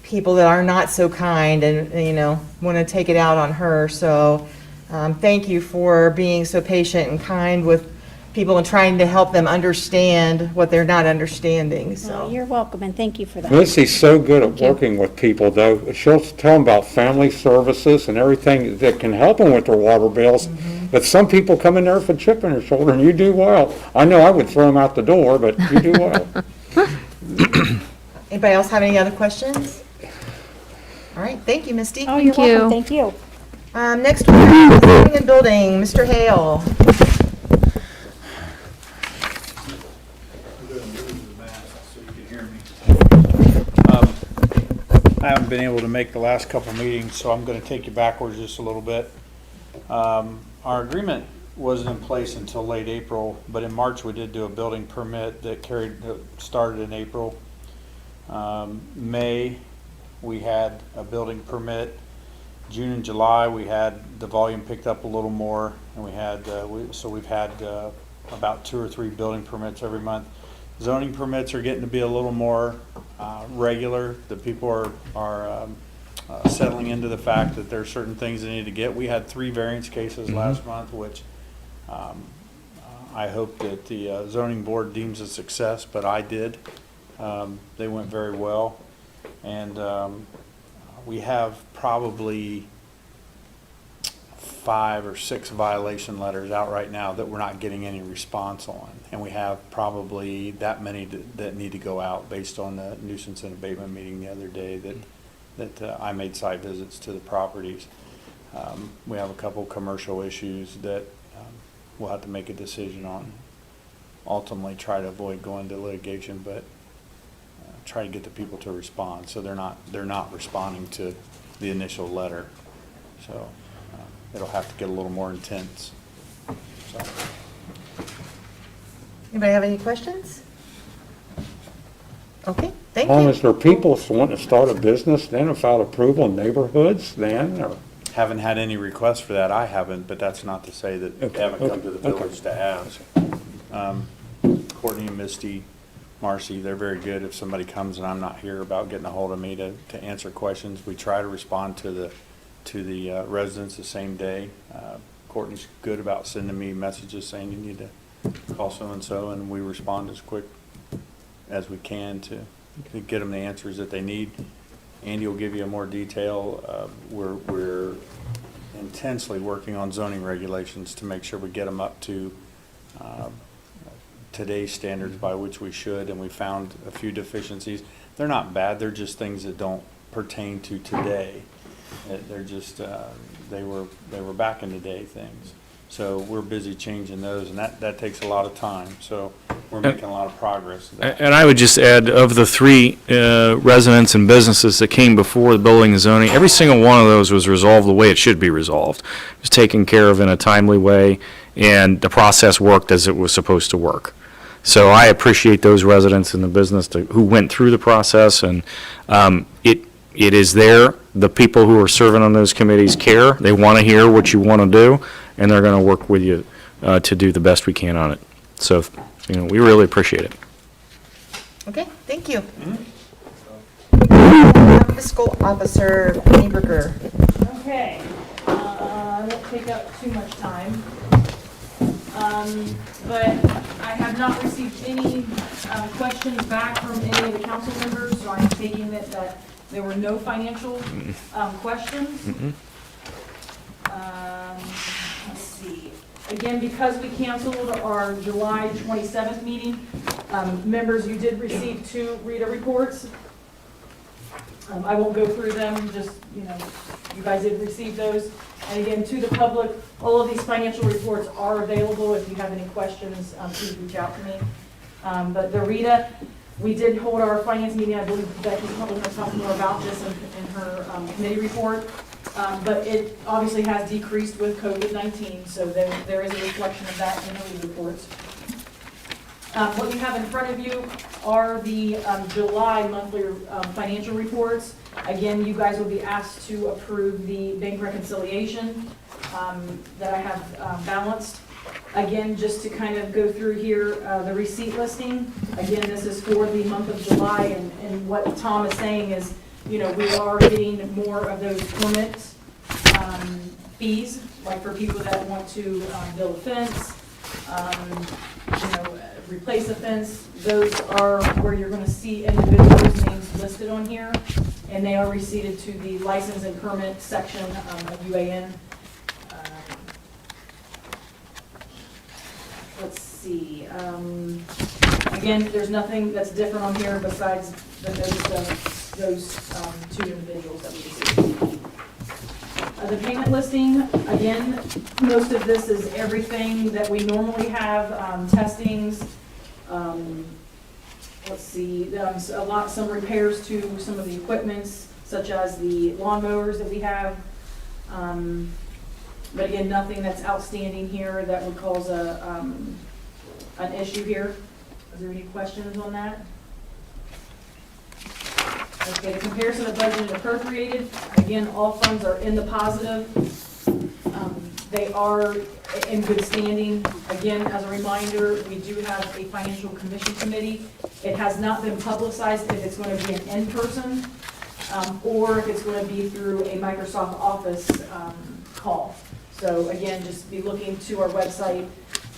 people that are not so kind and want to take it out on her. So thank you for being so patient and kind with people and trying to help them understand what they're not understanding, so. well, you're welcome, and thank you for that. Missy's so good at working with people, though. She'll tell them about family services and everything that can help them with their water bills. But some people come in there with a chip on their shoulder, and you do well. I know I would throw them out the door, but you do well. Anybody else have any other questions? All right, thank you, Misty. Oh, you're Thank you. welcome, thank you. Next, we have Planning and Building, Mr. Hale. I haven't been able to make the last couple of meetings, so I'm going to take you backwards just a little bit. Our agreement wasn't in place until late April, but in March we did do a building permit that started in April. May, we had a building permit. June and July, we had the volume picked up a little more, and we had, so we've had about 2 or 3 building permits every month. Zoning permits are getting to be a little more regular. The people are settling into the fact that there are certain things they need to get. We had 3 variance cases last month, which I hope that the zoning board deems a success, but I did. They went very well. And we have probably 5 or 6 violation letters out right now that we're not getting any response on. And we have probably that many that need to go out based on the nuisance and abatement meeting the other day that I made site visits to the properties. We have a couple commercial issues that we'll have to make a decision on. Ultimately try to avoid going to litigation, but try to get the people to respond. So they're not responding to the initial letter. So it'll have to get a little more intense. So. Anybody have any questions? Okay, thank As long you. as there are people wanting to start a business then without approval in neighborhoods then, or? Haven't had any requests for that. I haven't, but that's not to say that they haven't come to the village to ask. Courtney and Misty, Marcy, they're very good. If somebody comes and I'm not here about getting a hold of me to answer questions, we try to respond to the residents the same day. Courtney's good about sending me messages saying you need to call so-and-so, and we respond as quick as we can to get them the answers that they need. Andy will give you a more detail. We're intensely working on zoning regulations to make sure we get them up to today's standards by which we should, and we found a few deficiencies. They're not bad, they're just things that don't pertain to today. They're just, they were back in the day things. So we're busy changing those, and that takes a lot of time. So we're making a lot of progress. And I would just add, of the 3 residents and businesses that came before the building and zoning, every single one of those was resolved the way it should be resolved. It was taken care of in a timely way, and the process worked as it was supposed to work. So I appreciate those residents in the business who went through the process, and it is there. The people who are serving on those committees care. They want to hear what you want to do, and they're going to work with you to do the best we can on it. So, we really appreciate it. Okay, thank you. Fiscal Officer Nieberger. Okay, I won't take up too much time. But I have not received any questions back from any of the council members, so I'm taking it that there were no financial questions. Let's see. Again, because we canceled our July 27th meeting, members, you did receive 2 RETA reports. I won't go through them, just, you guys did receive those. And again, to the public, all of these financial reports are available. If you have any questions, please reach out to me. But the RETA, we did hold our finance meeting. I believe Becky's probably going to talk more about this in her committee report. But it obviously has decreased with COVID-19, so there is a reflection of that in the reports. What you have in front of you are the July monthly financial reports. Again, you guys will be asked to approve the bank reconciliation that I have balanced. Again, just to kind of go through here, the receipt listing. Again, this is for the month of July, and what Tom is saying is, we are getting more of those permits fees, like for people that want to build a fence, replace a fence. Those are where you're going to see individuals' names listed on here, and they are receipted to the license and permit section of UAN. Let's see. Again, there's nothing that's different on here besides the notice of those 2 individuals that we received. The payment listing, again, most of this is everything that we normally have, testings, let's see, some repairs to some of the equipments, such as the lawnmowers that we have. But again, nothing that's outstanding here that would cause an issue here. Is there any questions on that? Okay, the comparison of budget and appropriated, again, all funds are in the positive. They are in good standing. Again, as a reminder, we do have a financial commission committee. It has not been publicized if it's going to be an in-person or if it's going to be through a Microsoft Office call. So again, just be looking to our website.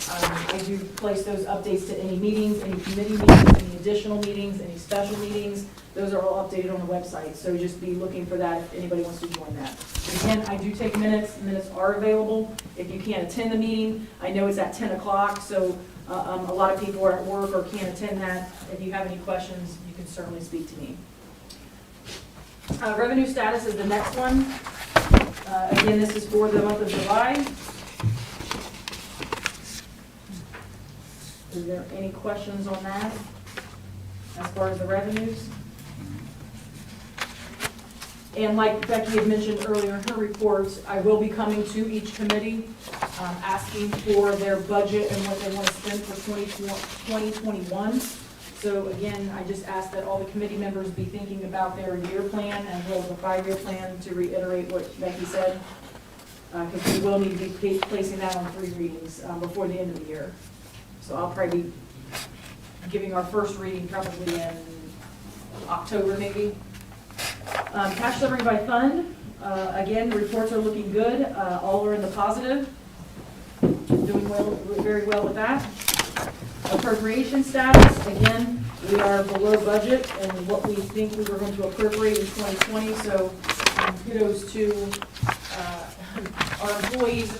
I do place those updates to any meetings, any committee meetings, any additional meetings, any special meetings. Those are all updated on the website, so just be looking for that if anybody wants to join that. Again, I do take minutes. Minutes are available. If you can't attend the meeting, I know it's at 10 o'clock, so a lot of people are at work or can't attend that. If you have any questions, you can certainly speak to me. Revenue status is the next one. Again, this is for the month of July. Is there any questions on that as far as the revenues? And like Becky had mentioned earlier in her report, I will be coming to each committee asking for their budget and what they want to spend for 2021. So again, I just ask that all the committee members be thinking about their year plan as well as a 5-year plan, to reiterate what Becky said, because we will need to be placing that on 3 readings before the end of the year. So I'll probably be giving our first reading probably in October maybe. Cash summary by fund. Again, the reports are looking good. All are in the positive. Doing well, very well with that. Appropriation status. Again, we are below budget and what we think we were going to appropriate in 2020. So kudos to our employees,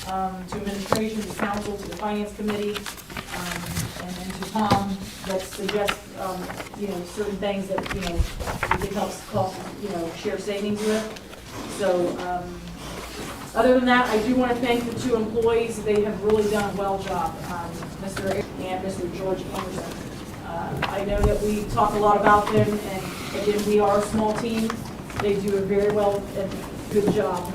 to administration, to council, to the finance committee, and to Tom that suggests, certain things that, we can help cost, share savings with. So, other than that, I do want to thank the 2 employees. They have really done a well job, Mr. Eric and Mr. George Anderson. I know that we talk a lot about them, and again, we are a small team. They do a very well and good job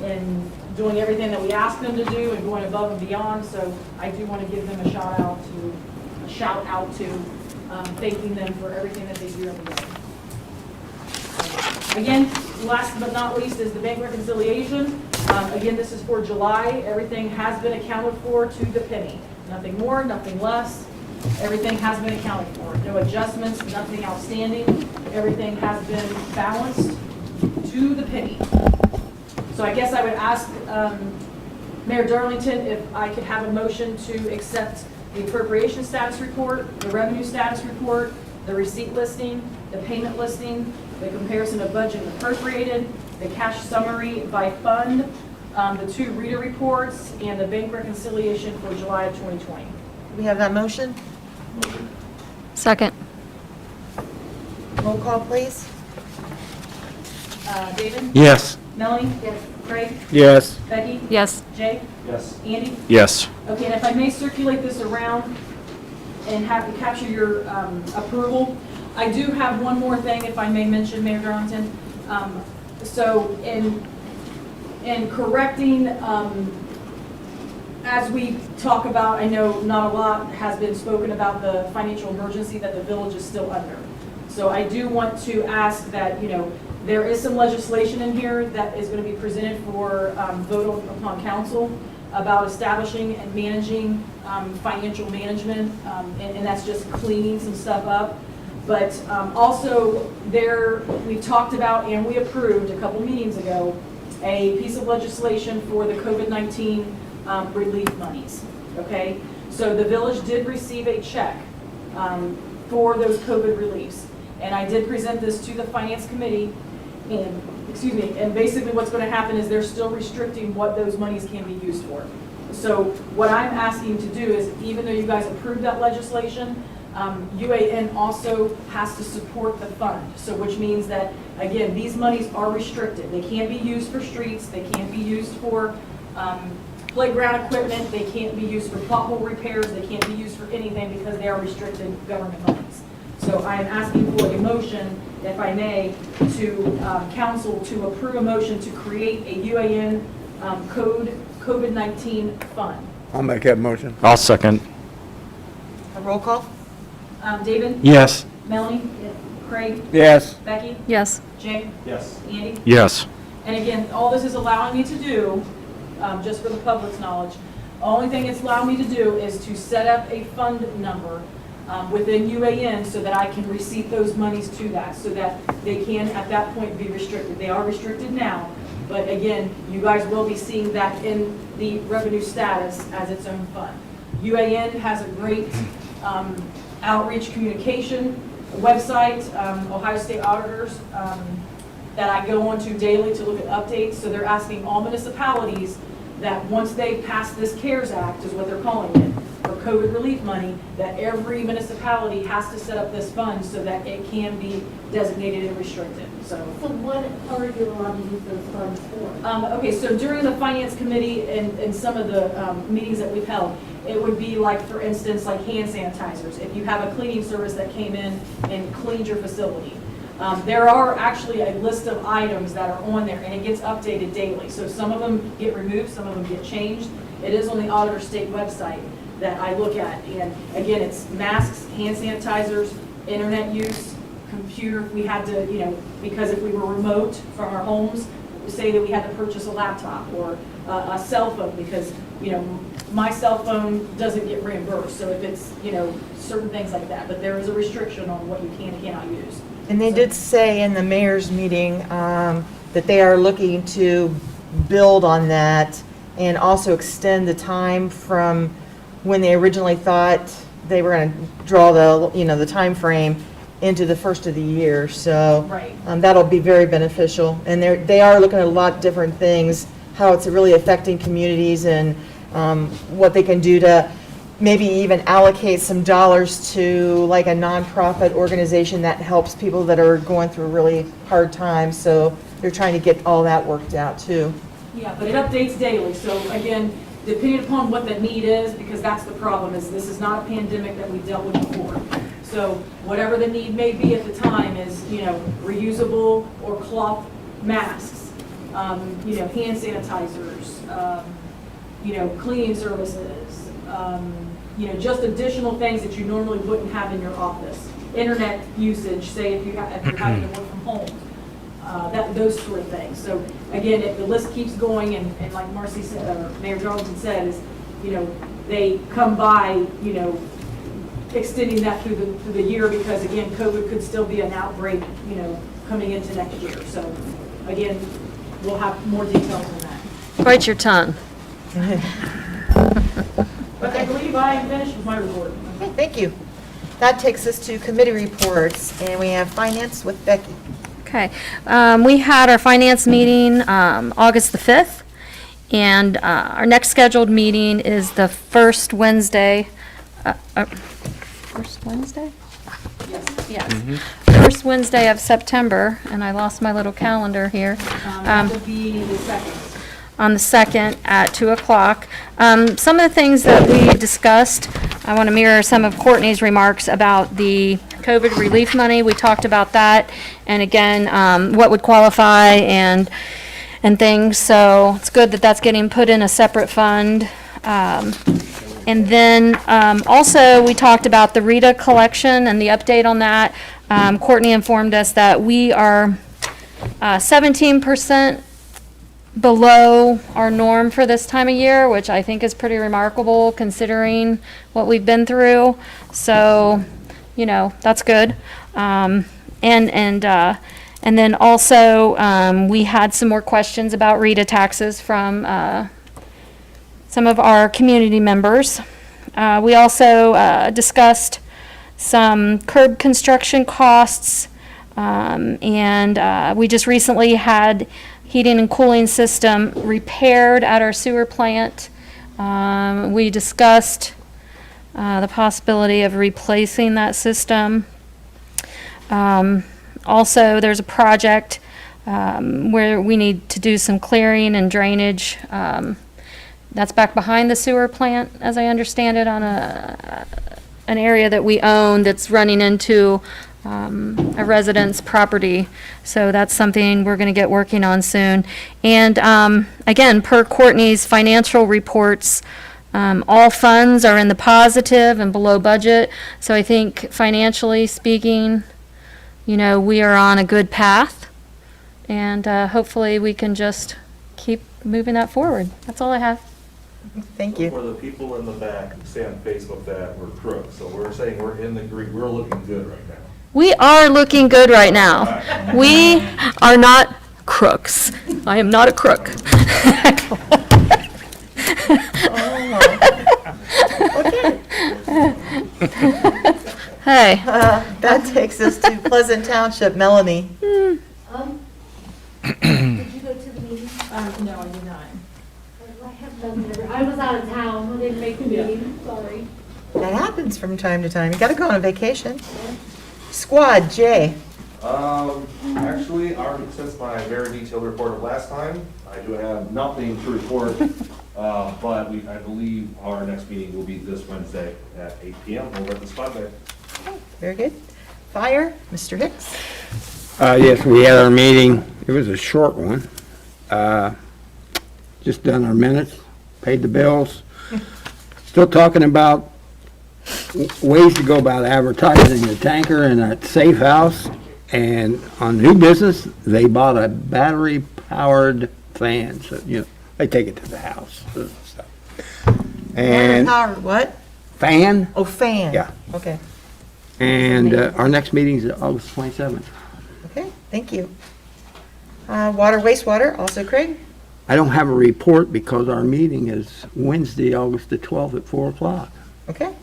in doing everything that we ask them to do and going above and beyond. So I do want to give them a shout out to thanking them for everything that they do every day. Again, last but not least is the bank reconciliation. Again, this is for July. Everything has been accounted for to the penny. Nothing more, nothing less. Everything has been accounted for. No adjustments, nothing outstanding. Everything has been balanced to the penny. So I guess I would ask Mayor Darlington if I could have a motion to accept the appropriation status report, the revenue status report, the receipt listing, the payment listing, the comparison of budget and appropriated, the cash summary by fund, the 2 reader reports, and the bank reconciliation for July of 2020. We have that motion? Second. Roll call, please. David? Yes. Melanie? Yes. Craig? Yes. Becky? Yes. Jay? Yes. Andy? Yes. Okay, and if I may circulate this around and have to capture your approval, I do have one more thing, if I may mention, Mayor Darlington. So in correcting, as we talk about, I know not a lot has been spoken about the financial emergency that the village is still under. So I do want to ask that, there is some legislation in here that is going to be presented for vote upon council about establishing and managing financial management, and that's just cleaning some stuff up. But also we talked about and we approved a couple meetings ago a piece of legislation for the COVID-19 relief monies, okay? So the village did receive a check for those COVID reliefs. And I did present this to the finance committee, and basically what's going to happen is they're still restricting what those monies can be used for. So what I'm asking to do is, even though you guys approved that legislation, UAN also has to support the fund. So which means that, again, these monies are restricted. They can't be used for streets, they can't be used for playground equipment, they can't be used for pothole repairs, they can't be used for anything because they are restricted government monies. So I am asking for a motion, if I may, to council to approve a motion to create a UAN COVID-19 fund. I'll make that motion. I'll second. A roll call? David? Yes. Melanie? Yes. Craig, Yes. Becky, Yes. Jay, Yes. Andy. Yes. And again, all this is allowing me to do, just for the public's knowledge, only thing it's allowing me to do is to set up a fund number within UAN so that I can receipt those monies to that, so that they can at that point be restricted. They are restricted now, but again, you guys will be seeing that in the revenue status as its own fund. UAN has a great outreach communication website, Ohio State Auditors, that I go onto daily to look at updates. So they're asking all municipalities that once they pass this CARES Act, is what they're calling it, for COVID relief money, that every municipality has to set up this fund so that it can be designated and restricted, so. So what are you allowed to use those funds for? Okay, so during the finance committee and some of the meetings that we've held, it would be like, for instance, like hand sanitizers. If you have a cleaning service that came in and cleaned your facility. There are actually a list of items that are on there, and it gets updated daily. So some of them get removed, some of them get changed. It is on the Auditor State website that I look at. And again, it's masks, hand sanitizers, internet use, computer. We had to, because if we were remote from our homes, say that we had to purchase a laptop or a cell phone because, my cell phone doesn't get reimbursed. So if it's, certain things like that. But there is a restriction on what you can and cannot use. And they did say in the mayor's meeting that they are looking to build on that and also extend the time from when they originally thought they were going to draw the time frame into the first of the year. So Right. That'll be very beneficial. And they are looking at a lot of different things, how it's really affecting communities and what they can do to maybe even allocate some dollars to like a nonprofit organization that helps people that are going through really hard times. So they're trying to get all that worked out too. Yeah, but it updates daily, so again, depending upon what the need is, because that's the problem, is this is not a pandemic that we dealt with before. So whatever the need may be at the time is, reusable or cloth masks, hand sanitizers, cleaning services, just additional things that you normally wouldn't have in your office. Internet usage, say if you're having to work from home. Those sort of things. So again, if the list keeps going, and like Marcy said, or Mayor Darlington said, is, they come by, extending that through the year because again, COVID could still be an outbreak, coming into next year. So again, we'll have more details on that. Bite your tongue. But I believe I am finished with my report. Okay, thank you. That takes us to committee reports, and we have finance with Becky. Okay. We had our finance meeting August the 5th, and our next scheduled meeting is the first Wednesday. First Wednesday? Yes. First Wednesday of September, and I lost my little calendar here. That would be the second. On the 2nd at 2 o'clock. Some of the things that we discussed, I want to mirror some of Courtney's remarks about the COVID relief money. We talked about that, and again, what would qualify and things. So it's good that that's getting put in a separate fund. And then also, we talked about the RITA collection and the update on that. Courtney informed us that we are 17% below our norm for this time of year, which I think is pretty remarkable considering what we've been through. So, that's good. And then also, we had some more questions about RITA taxes from some of our community members. We also discussed some curb construction costs, and we just recently had heating and cooling system repaired at our sewer plant. We discussed the possibility of replacing that system. Also, there's a project where we need to do some clearing and drainage. That's back behind the sewer plant, as I understand it, on an area that we own that's running into a resident's property. So that's something we're going to get working on soon. And again, per Courtney's financial reports, all funds are in the positive and below budget. So I think financially speaking, we are on a good path, and hopefully we can just keep moving that forward. That's all I have. Thank you. For the people in the back who say on Facebook that we're crooks, so we're saying we're in the green, we're looking good right now. We are looking good right now. We are not crooks. I am not a crook. Hey. That takes us to Pleasant Township. Melanie. Did you go to the meeting? No, I did not. I have nothing. I was out of town. I didn't make the meeting. Sorry. That happens from time to time. You gotta go on a vacation. Squad J. Actually, since my very detailed report of last time, I do have nothing to report, but I believe our next meeting will be this Wednesday at 8 PM over at the Spot Day. Very good. Fire, Mr. Hicks. Yes, we had our meeting. It was a short one. Just done our minutes, paid the bills. Still talking about ways to go about advertising the tanker and that safe house. And on new business, they bought a battery-powered fan, so, they take it to the house. And Power, what? fan, Oh, fan. Yeah. Okay, and our next meeting is August 27th. okay, thank you. Water, wastewater, also Craig. I don't have a report because our meeting is Wednesday, August the 12th at 4 o'clock. Okay.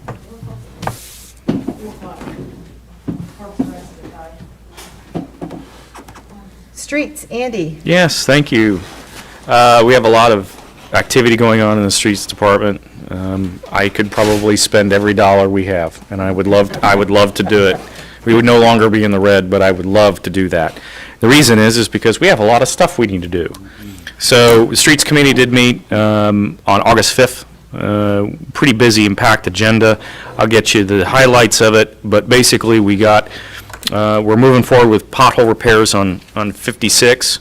Streets, Andy. Yes, thank you. We have a lot of activity going on in the streets department. I could probably spend every dollar we have, and I would love to do it. We would no longer be in the red, but I would love to do that. The reason is because we have a lot of stuff we need to do. So the Streets Committee did meet on August 5th. Pretty busy and packed agenda. I'll get you the highlights of it, but basically we're moving forward with pothole repairs on 56.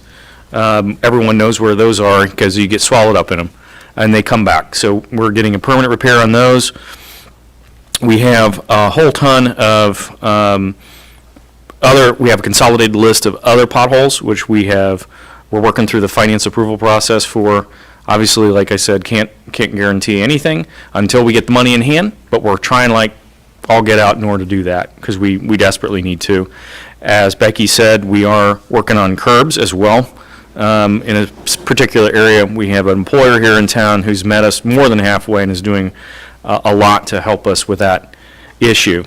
Everyone knows where those are because you get swallowed up in them, and they come back. So we're getting a permanent repair on those. We have a whole ton of we have a consolidated list of other potholes, which we're working through the finance approval process for. Obviously, like I said, can't guarantee anything until we get the money in hand, but we're trying all get out in order to do that because we desperately need to. As Becky said, we are working on curbs as well. In a particular area, we have an employer here in town who's met us more than halfway and is doing a lot to help us with that issue.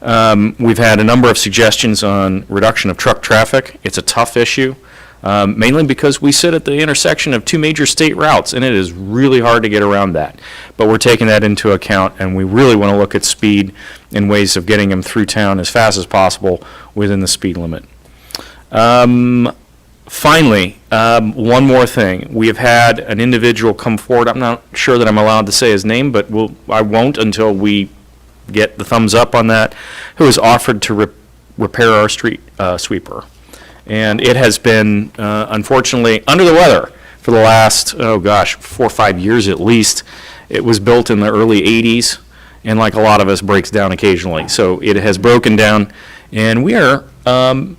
We've had a number of suggestions on reduction of truck traffic. It's a tough issue, mainly because we sit at the intersection of two major state routes, and it is really hard to get around that. But we're taking that into account, and we really want to look at speed and ways of getting them through town as fast as possible within the speed limit. Finally, one more thing. We have had an individual come forward. I'm not sure that I'm allowed to say his name, but I won't until we get the thumbs up on that, who has offered to repair our street sweeper. And it has been, unfortunately, under the weather for the last, 4 or 5 years at least. It was built in the early 80s, and like a lot of us, breaks down occasionally. So it has broken down, and we are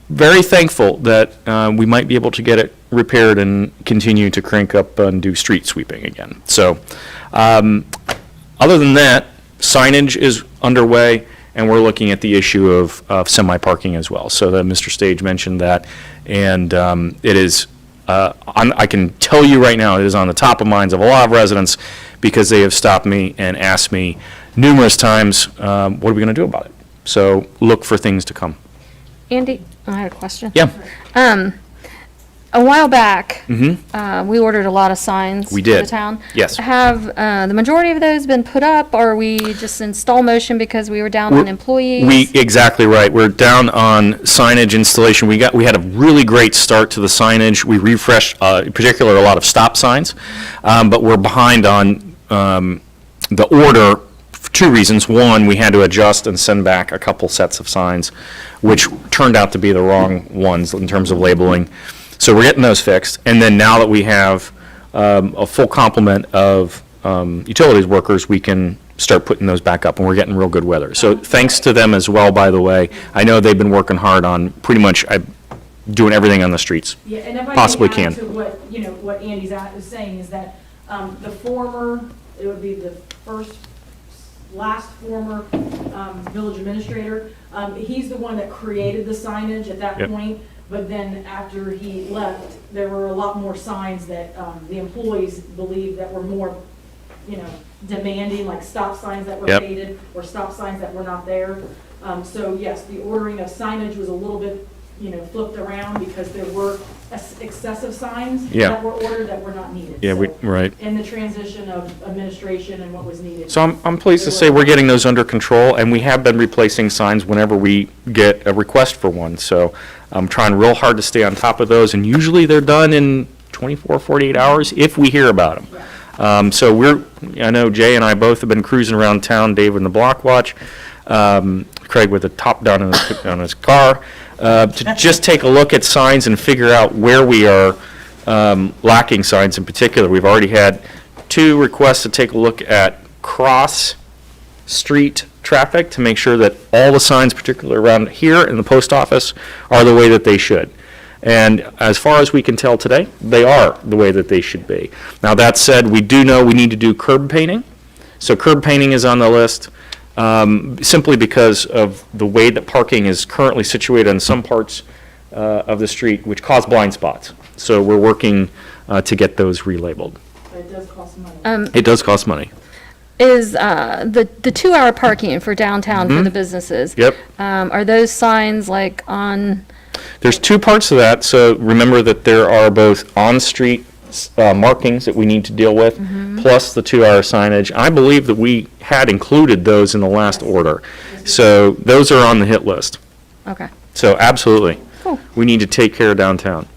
very thankful that we might be able to get it repaired and continue to crank up and do street sweeping again. So other than that, signage is underway, and we're looking at the issue of semi-parking as well. So that Mr. Stage mentioned that, and it is, I can tell you right now, it is on the top of minds of a lot of residents because they have stopped me and asked me numerous times, what are we going to do about it? So look for things to come. Andy, I had a question. Yeah. A while back, Mm-hmm. we ordered a lot of signs We for did. the town. Yes. Have the majority of those been put up, or are we just in stall motion because we were down on employees? Exactly right. We're down on signage installation. We had a really great start to the signage. We refreshed, in particular, a lot of stop signs, but we're behind on the order for two reasons. One, we had to adjust and send back a couple sets of signs, which turned out to be the wrong ones in terms of labeling. So we're getting those fixed. And then now that we have a full complement of utilities workers, we can start putting those back up, and we're getting real good weather. So thanks to them as well, by the way. I know they've been working hard on pretty much doing everything on the streets. Yeah, and if I Possibly can add can. to what, what Andy's is saying is that, the former, it would be the last former, village administrator, he's the one that created the signage at that Yep. point, but then after he left, there were a lot more signs that, the employees believed that were more, demanding, like stop signs that were Yep. faded, or stop signs that were not there. So yes, the ordering of signage was a little bit, flipped around because there were excessive signs Yeah. that were ordered that were not needed. Yeah, So, right. in the transition of administration and what was needed. So I'm pleased to say we're getting those under control, and we have been replacing signs whenever we get a request for one. So I'm trying real hard to stay on top of those, and usually they're done in 24, 48 hours if we hear about them. So I know Jay and I both have been cruising around town, Dave in the block watch, Craig with the top down on his car, to just take a look at signs and figure out where we are lacking signs in particular. We've already had 2 requests to take a look at cross-street traffic to make sure that all the signs, particularly around here in the post office, are the way that they should. And as far as we can tell today, they are the way that they should be. Now, that said, we do know we need to do curb painting. So curb painting is on the list, simply because of the way that parking is currently situated in some parts of the street, which cause blind spots. So we're working to get those relabeled. But it does cost money. It does cost money. Is the 2-hour parking for downtown for the businesses? Yep. Are those signs like on, There's 2 parts to that, so remember that there are both on-street markings that we need to deal with, plus the 2-hour signage. I believe that we had included those in the last order. So those are on the hit list. okay. So absolutely. Cool. We need to take care of downtown.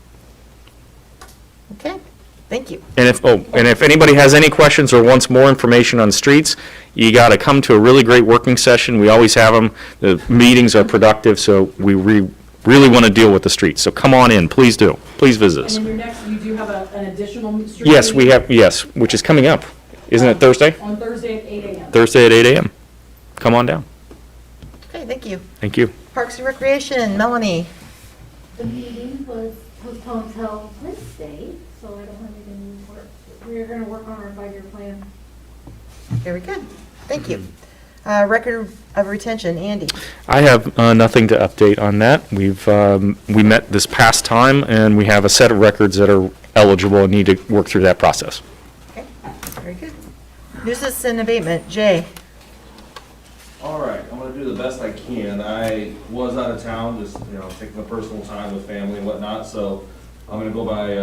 Okay, thank you. And if anybody has any questions or wants more information on streets, you got to come to a really great working session. We always have them. The meetings are productive, so we really want to deal with the streets. So come on in, please do. Please visit And us. then your next, you do have an additional street Yes, we meeting? have, yes, which is coming up. Isn't it Thursday? On Thursday at 8 a.m. Thursday at 8 a.m. Come on down. Okay, thank you. Thank you. Parks and Recreation, Melanie. The meeting was postponed till Wednesday, so I don't have anything to work. We're gonna work on our 5-year plan. Very good. Thank you. Record of retention, Andy. I have nothing to update on that. We met this past time, and we have a set of records that are eligible and need to work through that process. Okay, very good. Nuisance and abatement, Jay. All right, I'm gonna do the best I can. I was out of town, just, taking the personal time with family and whatnot, so I'm gonna go by,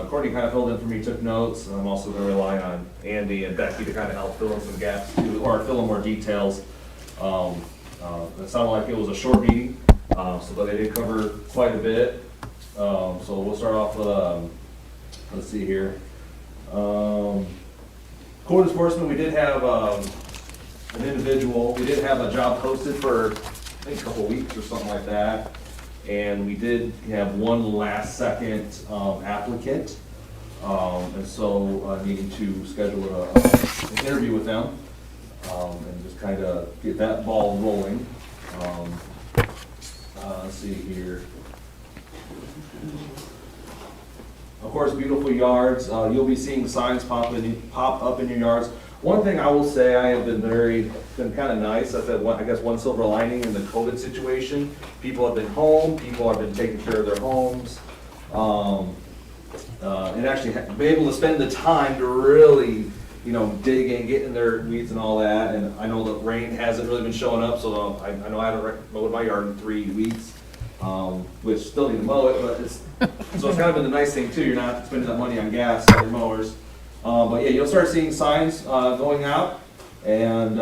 Courtney kind of filled in for me, took notes, and I'm also gonna rely on Andy and Becky to kind of help fill in some gaps too, or fill in more details. It sounded like it was a short meeting, but they did cover quite a bit. So we'll start off with, let's see here. Code enforcement, we did have, an individual, we did have a job posted for, I think, a couple of weeks or something like that. And we did have one last second applicant. And so needing to schedule an interview with them and just kind of get that ball rolling. Let's see here. Of course, beautiful yards. You'll be seeing signs pop up in your yards. One thing I will say, I have been kind of nice. I said, I guess one silver lining in the COVID situation. People have been home. People have been taking care of their homes. And actually be able to spend the time to really, dig in, get in their weeds and all that. And I know the rain hasn't really been showing up, so I know I haven't mowed my yard in 3 weeks. Which still need to mow it, but so it's kind of been the nice thing too. You're not spending that money on gas on your mowers. But yeah, you'll start seeing signs going out, and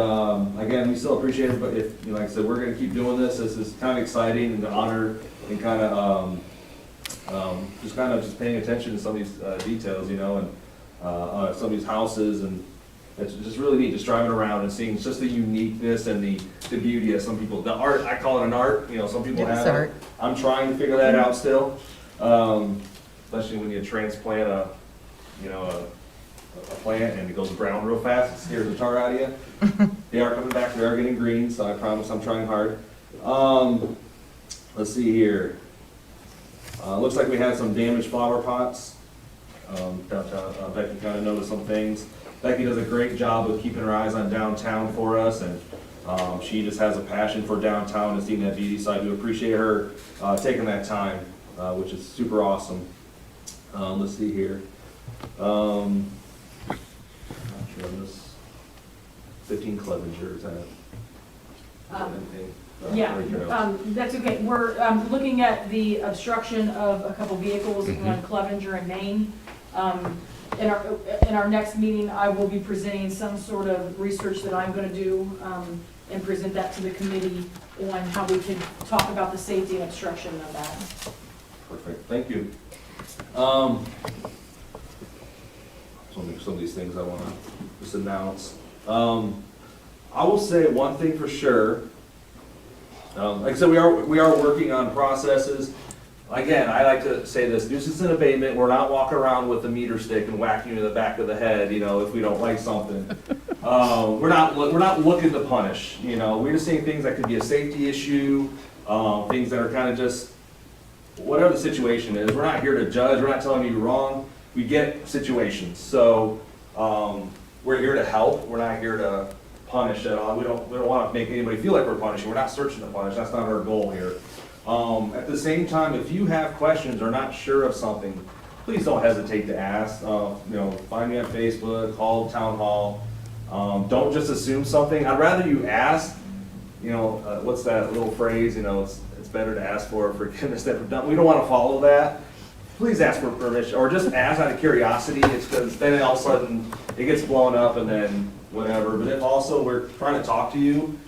again, we still appreciate it. But if, like I said, we're going to keep doing this. This is kind of exciting and to honor and kind of just paying attention to some of these details, and some of these houses, and it's just really neat just driving around and seeing just the uniqueness and the beauty of some people. The art, I call it an art. Some people It is have art. it. I'm trying to figure that out still, especially when you transplant a plant and it goes brown real fast, it scares the tar out of you. They are coming back, they are getting green, so I promise I'm trying hard. Let's see here. Looks like we had some damaged flower pots. Downtown, Becky kind of noticed some things. Becky does a great job of keeping her eyes on downtown for us, and she just has a passion for downtown and seeing that beauty, so I do appreciate her taking that time, which is super awesome. Let's see here. Not sure on this. 15 Clevenger, is that anything? Yeah, that's okay. We're looking at the obstruction of a couple vehicles on Clevenger and Main. In our next meeting, I will be presenting some sort of research that I'm going to do and present that to the committee on how we can talk about the safety and obstruction of that. Perfect, thank you. Some of these things I want to just announce. I will say one thing for sure. Like I said, we are working on processes. Again, I like to say this, nuisance and abatement, we're not walking around with a meter stick and whacking you in the back of the head, you know, if we don't like something. We're not looking to punish, you know, we're just saying things that could be a safety issue, things that are kind of just, whatever the situation is. We're not here to judge, we're not telling you you're wrong. We get situations, so we're here to help, we're not here to punish at all. We don't want to make anybody feel like we're punishing. We're not searching to punish. That's not our goal here. At the same time, if you have questions or not sure of something, please don't hesitate to ask. Find me on Facebook, call town hall. Don't just assume something. I'd rather you ask. What's that little phrase? It's better to ask for forgiveness than for done. We don't want to follow that. Please ask for permission, or just ask out of curiosity. It's because then all of a sudden it gets blown up and then whatever. But if also we're trying to talk to you,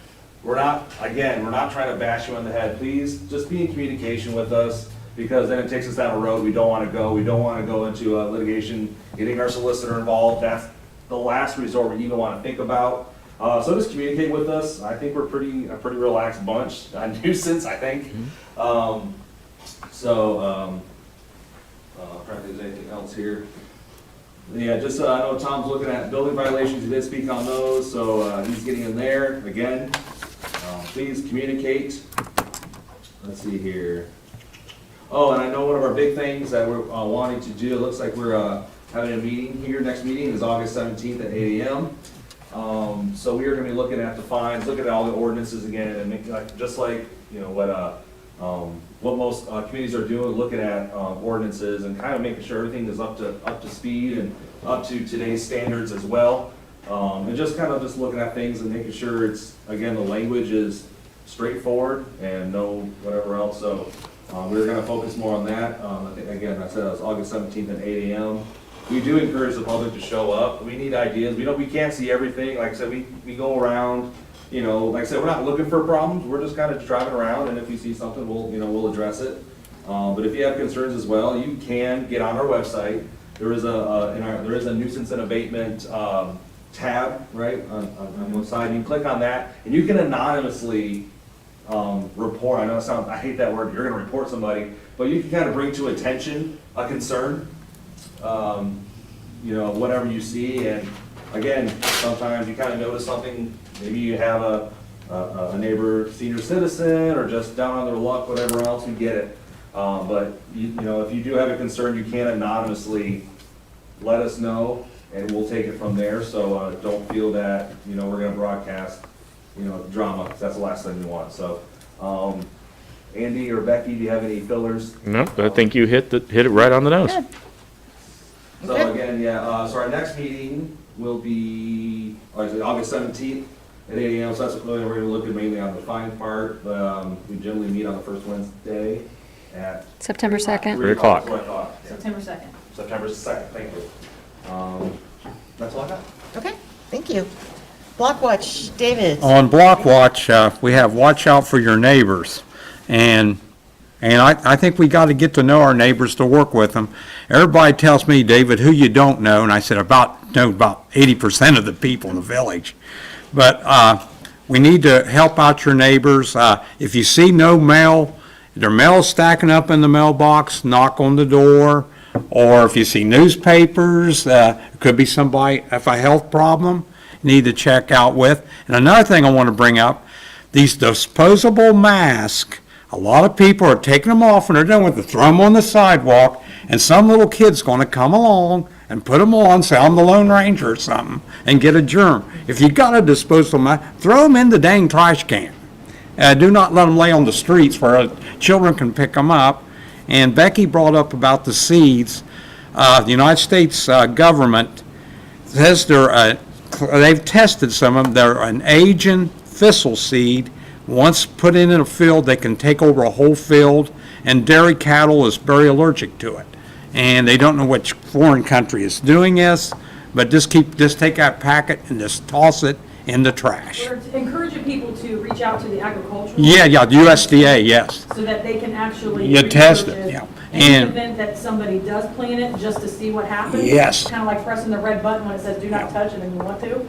we're not trying to bash you on the head. Please just be in communication with us, because then it takes us down a road we don't want to go. We don't want to go into litigation, getting our solicitor involved. That's the last resort we even want to think about. So just communicate with us. I think we're a pretty relaxed bunch. A nuisance, I think. I'm trying to think if there's anything else here. Yeah, just I know Tom's looking at building violations. He did speak on those, so he's getting in there again. Please communicate. Let's see here. Oh, and I know one of our big things that we're wanting to do, it looks like we're having a meeting here. Next meeting is August 17th at 8 a.m. So we are going to be looking at the fines, looking at all the ordinances again, and make, what most communities are doing, looking at ordinances and kind of making sure everything is up to speed and up to today's standards as well. And just kind of just looking at things and making sure it's, again, the language is straightforward and no whatever else. So we're going to focus more on that. I think, again, I said it was August 17th at 8 a.m. We do encourage the public to show up. We need ideas. We can't see everything. Like I said, we go around. Like I said, we're not looking for problems. We're just kind of driving around, and if we see something, we'll address it. But if you have concerns as well, you can get on our website. There is a nuisance and abatement tab right on one side. You can click on that, and you can anonymously report. I hate that word. You're going to report somebody, but you can kind of bring to attention a concern. Whatever you see, and again, sometimes you kind of notice something. Maybe you have a neighbor, senior citizen, or just down on their luck, whatever else, we get it. But if you do have a concern, you can anonymously let us know, and we'll take it from there. So don't feel that we're going to broadcast drama, because that's the last thing we want. So Andy or Becky, do you have any fillers? No, I think you hit it right on the nose. Good. So again, so our next meeting will be August 17th at 8 a.m. So that's really, we're going to look at mainly on the fine part, but we generally meet on the first Wednesday at September 2nd. 3 o'clock. That's what I thought. Yeah. September 2nd. September 2nd, thank you. That's all I got. Okay, thank you. Block Watch, David. On Block Watch, we have watch out for your neighbors. And I think we got to get to know our neighbors to work with them. Everybody tells me, David, who you don't know, and I said about 80% of the people in the village. But we need to help out your neighbors. If you see no mail, their mail's stacking up in the mailbox, knock on the door. or if you see newspapers, it could be somebody, if a health problem, need to check out with. And another thing I want to bring up, these disposable masks, a lot of people are taking them off when they're done with it, throw them on the sidewalk, and some little kid's going to come along and put them on, say I'm the Lone Ranger or something, and get a germ. If you got a disposable mask, throw them in the dang trash can. Do not let them lay on the streets where children can pick them up. And Becky brought up about the seeds. The United States government says they've tested some of them. They're an Asian thistle seed. Once put in a field, they can take over a whole field, and dairy cattle is very allergic to it. And they don't know which foreign country is doing this, but just take that packet and just toss it in the trash. We're encouraging people to reach out to the agricultural. Yeah, the USDA, yes. So that they can actually. You test research it, yeah. In And- the event that somebody does plant it, just to see what happens. Yes. Kind of like pressing the red button when it says do not touch it and you want to.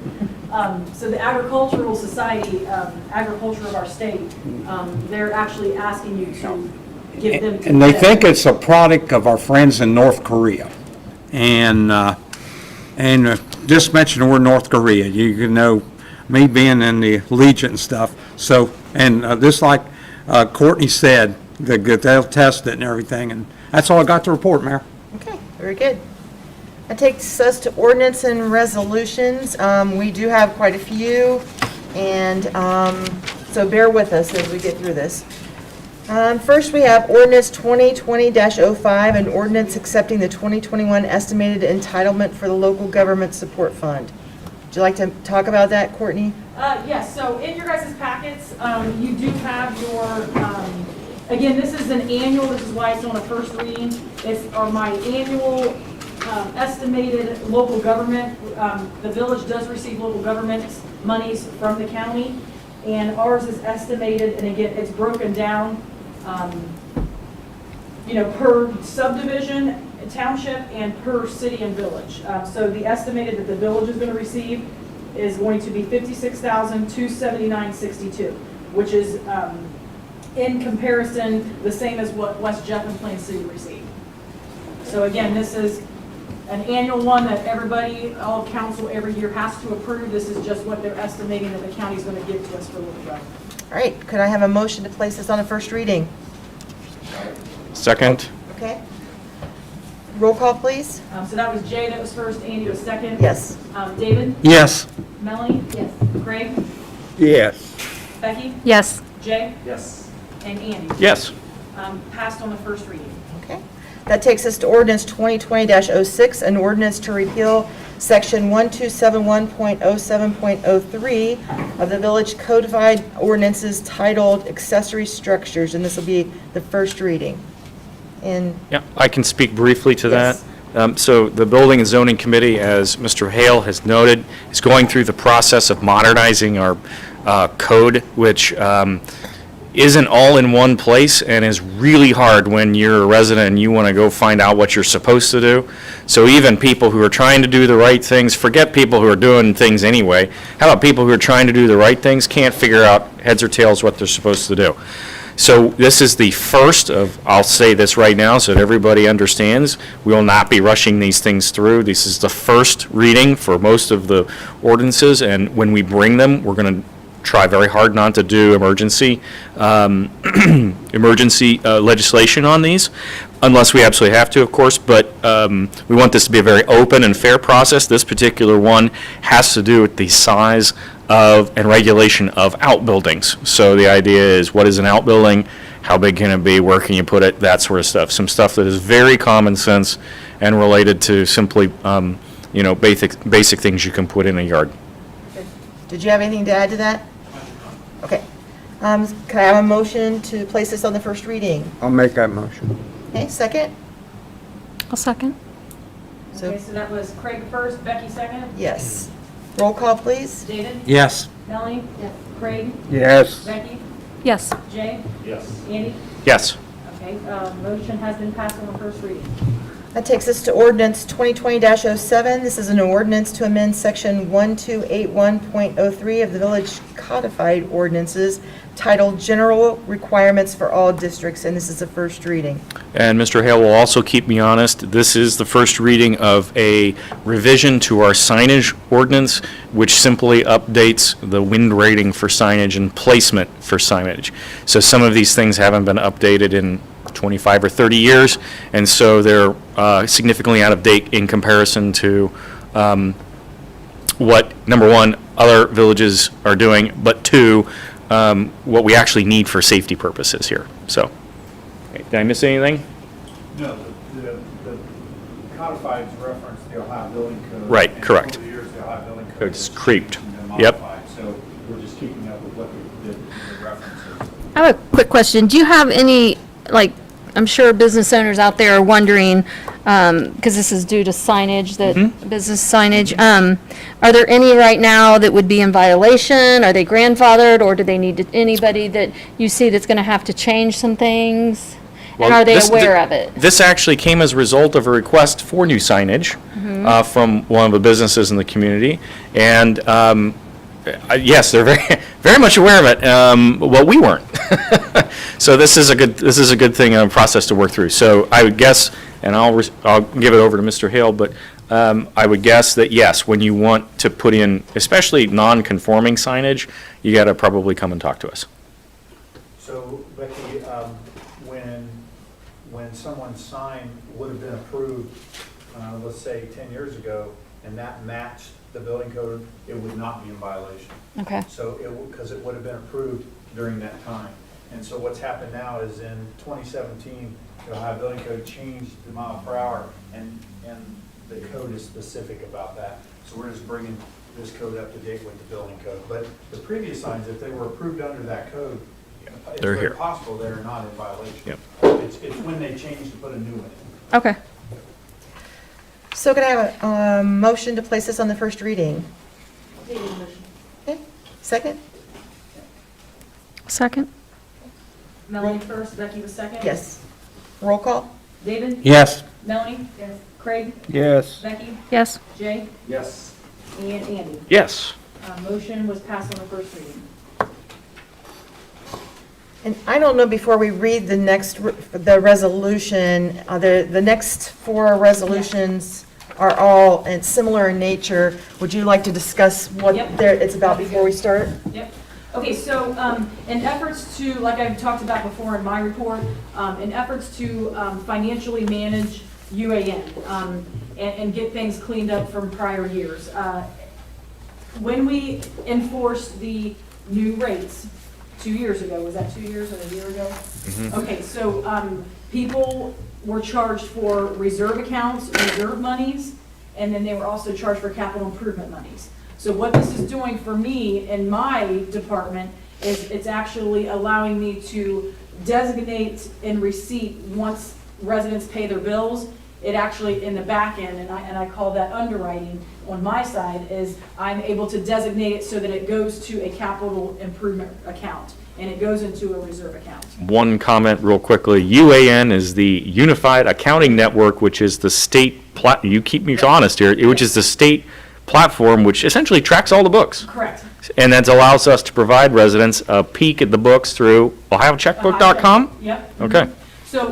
So the Agricultural Society, agriculture of our state, they're actually asking you to give them. And they think it's a product of our friends in North Korea. And just mention the word North Korea, you can know me being in the Legion and stuff. So, and just like Courtney said, they'll test it and everything, and that's all I got to report, Mayor. Okay, very good. That takes us to ordinance and resolutions. We do have quite a few, and so bear with us as we get through this. First, we have ordinance 2020-05, an ordinance accepting the 2021 estimated entitlement for the local government support fund. Would you like to talk about that, Courtney? Yes, so in your guys' packets, you do have your, again, this is an annual, this is why it's on a first reading. It's my annual estimated local government. The village does receive local government monies from the county, and ours is estimated, and again, it's broken down, per subdivision, township, and per city and village. So the estimated that the village is going to receive is going to be $56,279.62, which is in comparison the same as what West Jeff and Plain City received. So again, this is an annual one that everybody, all council every year has to approve. This is just what they're estimating that the county's going to give to us for local government. All right, could I have a motion to place this on a first reading? Second? Okay. Roll call, please. So that was Jay that was first, Andy was second. Yes. David? Yes. Melanie? Yes. Craig? Yes. Becky? Yes. Jay? Yes. And Andy? Yes. Passed on the first reading. Okay. That takes us to ordinance 2020-06, an ordinance to repeal section 1271.07.03 of the village codified ordinances titled accessory structures, and this will be the first reading. And Yeah, I can speak briefly to Yes. that. So the Building and Zoning Committee, as Mr. Hale has noted, is going through the process of modernizing our code, which isn't all in one place and is really hard when you're a resident and you want to go find out what you're supposed to do. So even people who are trying to do the right things, forget people who are doing things anyway. How about people who are trying to do the right things, can't figure out heads or tails what they're supposed to do? So this is the first of, I'll say this right now so that everybody understands, we will not be rushing these things through. This is the first reading for most of the ordinances, and when we bring them, we're going to try very hard not to do emergency legislation on these, unless we absolutely have to, of course, but we want this to be a very open and fair process. This particular one has to do with the size of and regulation of outbuildings. So the idea is, what is an outbuilding? How big can it be? Where can you put it? That sort of stuff. Some stuff that is very common sense and related to simply, basic things you can put in a yard. did you have anything to add to that? Okay. Can I have a motion to place this on the first reading? I'll make that motion. Okay, second? I'll second. So, Okay, so that was Craig first, Becky second. yes. Roll call, please. David? Yes. Melanie? Yes. Craig? Yes. Becky? Yes. Jay? Yes. Andy? Yes. Okay, motion has been passed on the first reading. That takes us to ordinance 2020-07. This is an ordinance to amend section 1281.03 of the village codified ordinances titled General Requirements for All Districts, and this is the first reading. And Mr. Hale will also keep me honest, this is the first reading of a revision to our signage ordinance, which simply updates the wind rating for signage and placement for signage. So some of these things haven't been updated in 25 or 30 years, and so they're significantly out of date in comparison to what, number one, other villages are doing, but two, what we actually need for safety purposes here. So, did I miss anything? No, the codified reference the Ohio Building Code. Right, and correct. Over the years, the Ohio Building Code It's has creeped. been Yep. modified, so we're just keeping up with what the reference is. I have a quick question. Do you have any, like, I'm sure business owners out there are wondering, because this is due to signage, that business signage, are there any right now that would be in violation? Are they grandfathered, or do they need anybody that you see that's going to have to change some things? And are they aware of it? This actually came as a result of a request for new signage from one of the businesses in the community. And yes, they're very much aware of it. Well, we weren't. So this is a good thing and a process to work through. So I would guess, and I'll give it over to Mr. Hale, but I would guess that yes, when you want to put in, especially non-conforming signage, you got to probably come and talk to us. So Becky, when someone's sign would have been approved, let's say 10 years ago, and that matched the building code, it would not be in violation. Okay. So because it would have been approved during that time. And so what's happened now is in 2017, the Ohio Building Code changed the mile per hour, and the code is specific about that. So we're just bringing this code up to date with the building code. But the previous signs, if they were approved under that code, it's They're very here. possible they're not in violation. Yep. It's when they change to put a new one in. Okay. So can I have a motion to place this on the first reading? Okay, second? Second? Melanie first, Becky was second? Yes. Roll call? David? Yes. Melanie? Yes. Craig? Yes. Becky? Yes. Jay? Yes. And Andy? Yes. Motion was passed on the first reading. And I don't know, before we read the resolution, the next four resolutions are all similar in nature. Would you like to discuss what Yep. it's about before we start? Yep. Okay, so in efforts to, like I've talked about before in my report, in efforts to financially manage UAN and get things cleaned up from prior years, when we enforced the new rates 2 years ago, was that 2 years or a year ago? Okay, so people were charged for reserve accounts, reserve monies, and then they were also charged for capital improvement monies. So what this is doing for me in my department is it's actually allowing me to designate in receipt once residents pay their bills. It actually, in the back end, and I call that underwriting on my side, is I'm able to designate it so that it goes to a capital improvement account and it goes into a reserve account. One comment real quickly. UAN is the Unified Accounting Network, which is the state, you keep me honest here, which is the state platform which essentially tracks all the books. Correct. And that allows us to provide residents a peek at the books through ohiocheckbook.com? Yep. Okay. So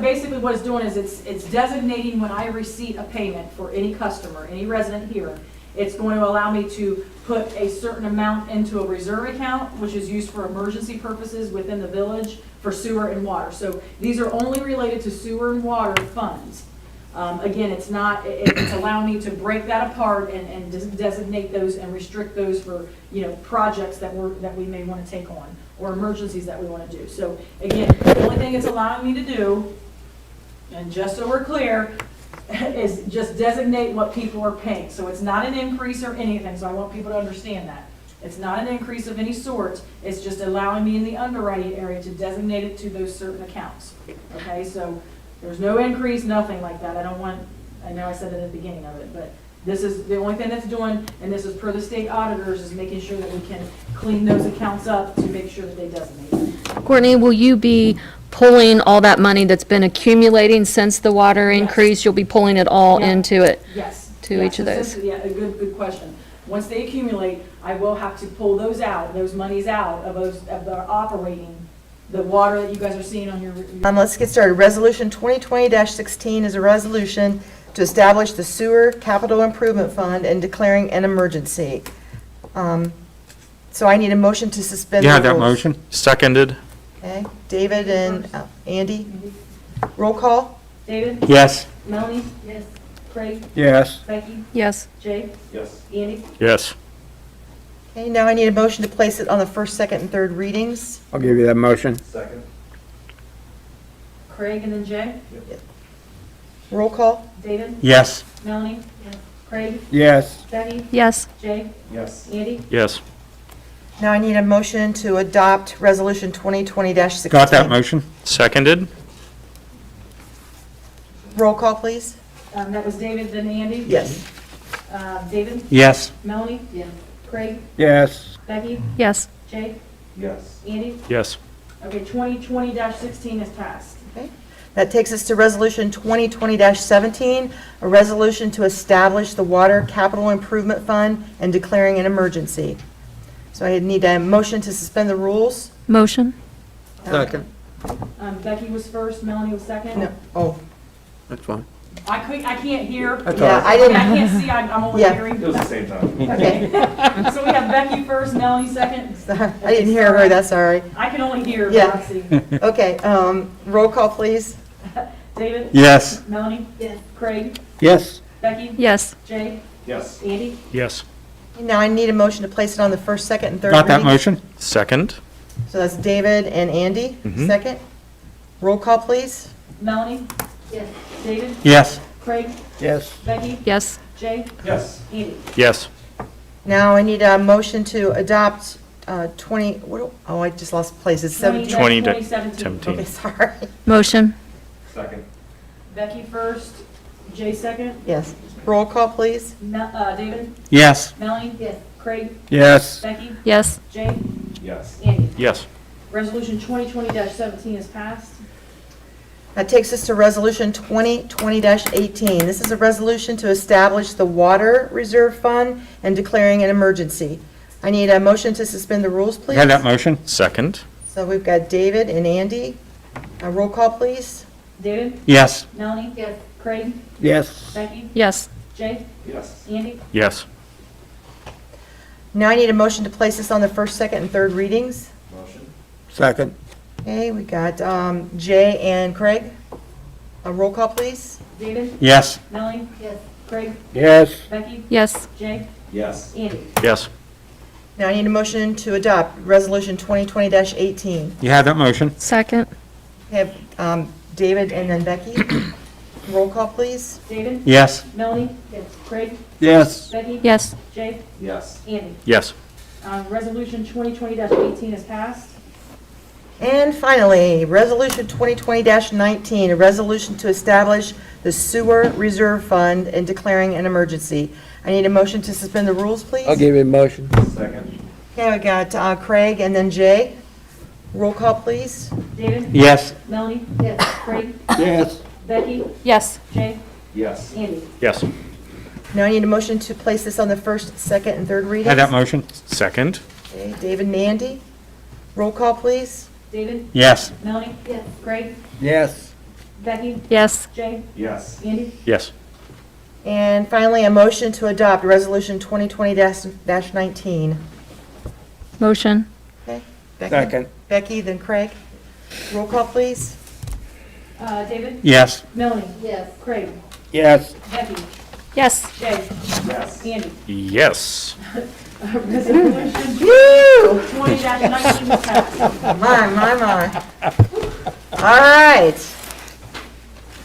basically what it's doing is it's designating when I receive a payment for any customer, any resident here, it's going to allow me to put a certain amount into a reserve account, which is used for emergency purposes within the village for sewer and water. So these are only related to sewer and water funds. Again, it's allowing me to break that apart and designate those and restrict those for, projects that we may want to take on or emergencies that we want to do. So again, the only thing it's allowing me to do, and just so we're clear, is just designate what people are paying. So it's not an increase or anything, so I want people to understand that. It's not an increase of any sort, it's just allowing me in the underwriting area to designate it to those certain accounts. Okay, so there's no increase, nothing like that. I know I said it at the beginning of it, but this is the only thing that's doing, and this is per the state auditors, is making sure that we can clean those accounts up to make sure that they designate. Courtney, will you be pulling all that money that's been accumulating since the water Yes. increase? You'll be pulling it all Yeah. into it? Yes. To Yes, each of those. Yeah, a good question. Once they accumulate, I will have to pull those out, those monies out of the operating, the water that you guys are seeing on your. Let's get started. Resolution 2020-16 is a resolution to establish the Sewer Capital Improvement Fund and declaring an emergency. So I need a motion to suspend the You rules. have that motion? Seconded? Okay, David and Andy. Roll call? David? Yes. Melanie? Yes. Craig? Yes. Becky? Yes. Jay? Yes. Andy? Yes. Okay, now I need a motion to place it on the first, second, and third readings. I'll give you that motion. Second? Craig and then Jay? Roll call? David? Yes. Melanie? Yes. Craig? Yes. Becky? Yes. Jay? Yes. Andy? Yes. Now I need a motion to adopt Resolution 2020-16. Got that motion? Seconded? Roll call, please. That was David, then Andy? Yes. David? Yes. Melanie? Yes. Craig? Yes. Becky? Yes. Jay? Yes. Andy? Yes. Okay, 2020-16 is passed. That takes us to Resolution 2020-17, a resolution to establish the Water Capital Improvement Fund and declaring an emergency. So I need a motion to suspend the rules. Motion? Second. Becky was first, Melanie was second. No, oh, That's fine. I can't hear. That's yeah, all right. I I didn't, can't see, I'm only Yeah. hearing. It was the same time. okay. So we have Becky first, Melanie second. I didn't hear her, that's all right. I can only hear, Yeah. but I see. Okay, roll call, please. David? Yes. Melanie? Yes. Craig? Yes. Becky? Yes. Jay? Yes. Andy? Yes. Now I need a motion to place it on the first, second, and third Got that readings. motion? Second? So that's David and Andy, second. Roll call, please. Melanie? Yes. David? Yes. Craig? Yes. Becky? Yes. Jay? Yes. Andy? Yes. Now I need a motion to adopt 20, oh, I just lost places, 17. 2017. Okay, sorry. Motion? Second? Becky first, Jay second. Yes. Roll call, please. David? Yes. Melanie? Yes. Craig? Yes. Becky? Yes. Jay? Yes. Andy? Yes. Resolution 2020-17 is passed. That takes us to Resolution 2020-18. This is a resolution to establish the Water Reserve Fund and declaring an emergency. I need a motion to suspend the rules, please. Had that motion? Second? So we've got David and Andy. Roll call, please. David? Yes. Melanie? Yes. Craig? Yes. Becky? Yes. Jay? Yes. Andy? Yes. Now I need a motion to place this on the first, second, and third readings. Motion? Second. Okay, we got Jay and Craig. A roll call, please. David? Yes. Melanie? Yes. Craig? Yes. Becky? Yes. Jay? Yes. Andy? Yes. Now I need a motion to adopt Resolution 2020-18. You have that motion? Second? We have David and then Becky. Roll call, please. David? Yes. Melanie? Yes. Craig? Yes. Becky? Yes. Jay? Yes. Andy? Yes. Resolution 2020-18 is passed. And finally, Resolution 2020-19, a resolution to establish the Sewer Reserve Fund and declaring an emergency. I need a motion to suspend the rules, please. I'll give you a motion. Second? Okay, we got Craig and then Jay. Roll call, please. David? Yes. Melanie? Yes. Craig? Yes. Becky? Yes. Jay? Yes. Andy? Yes. Now I need a motion to place this on the first, second, and third readings. Had that motion? Second? Okay, David and Andy. Roll call, please. David? Yes. Melanie? Yes. Craig? Yes. Becky? Yes. Jay? Yes. Andy? Yes. And finally, a motion to adopt Resolution 2020-19. Motion? Okay. Becky? Second. Becky, then Craig. Roll call, please. David? Yes. Melanie? Yes. Craig? Yes. Becky? Yes. Jay? Yes. Andy? Yes. Resolution Woo! 20-19 is passed. My. All right.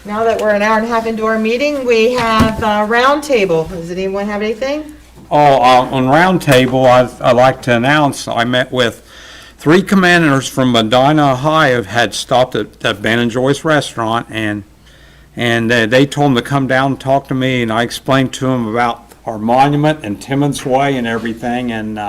Now that we're an hour and a half into our meeting, we have a roundtable. Does anyone have anything? On roundtable, I'd like to announce, I met with 3 commanders from Medina, Ohio, had stopped at the Ben and Joyce restaurant, and they told them to come down and talk to me, and I explained to them about our monument and Timmons Way and everything, and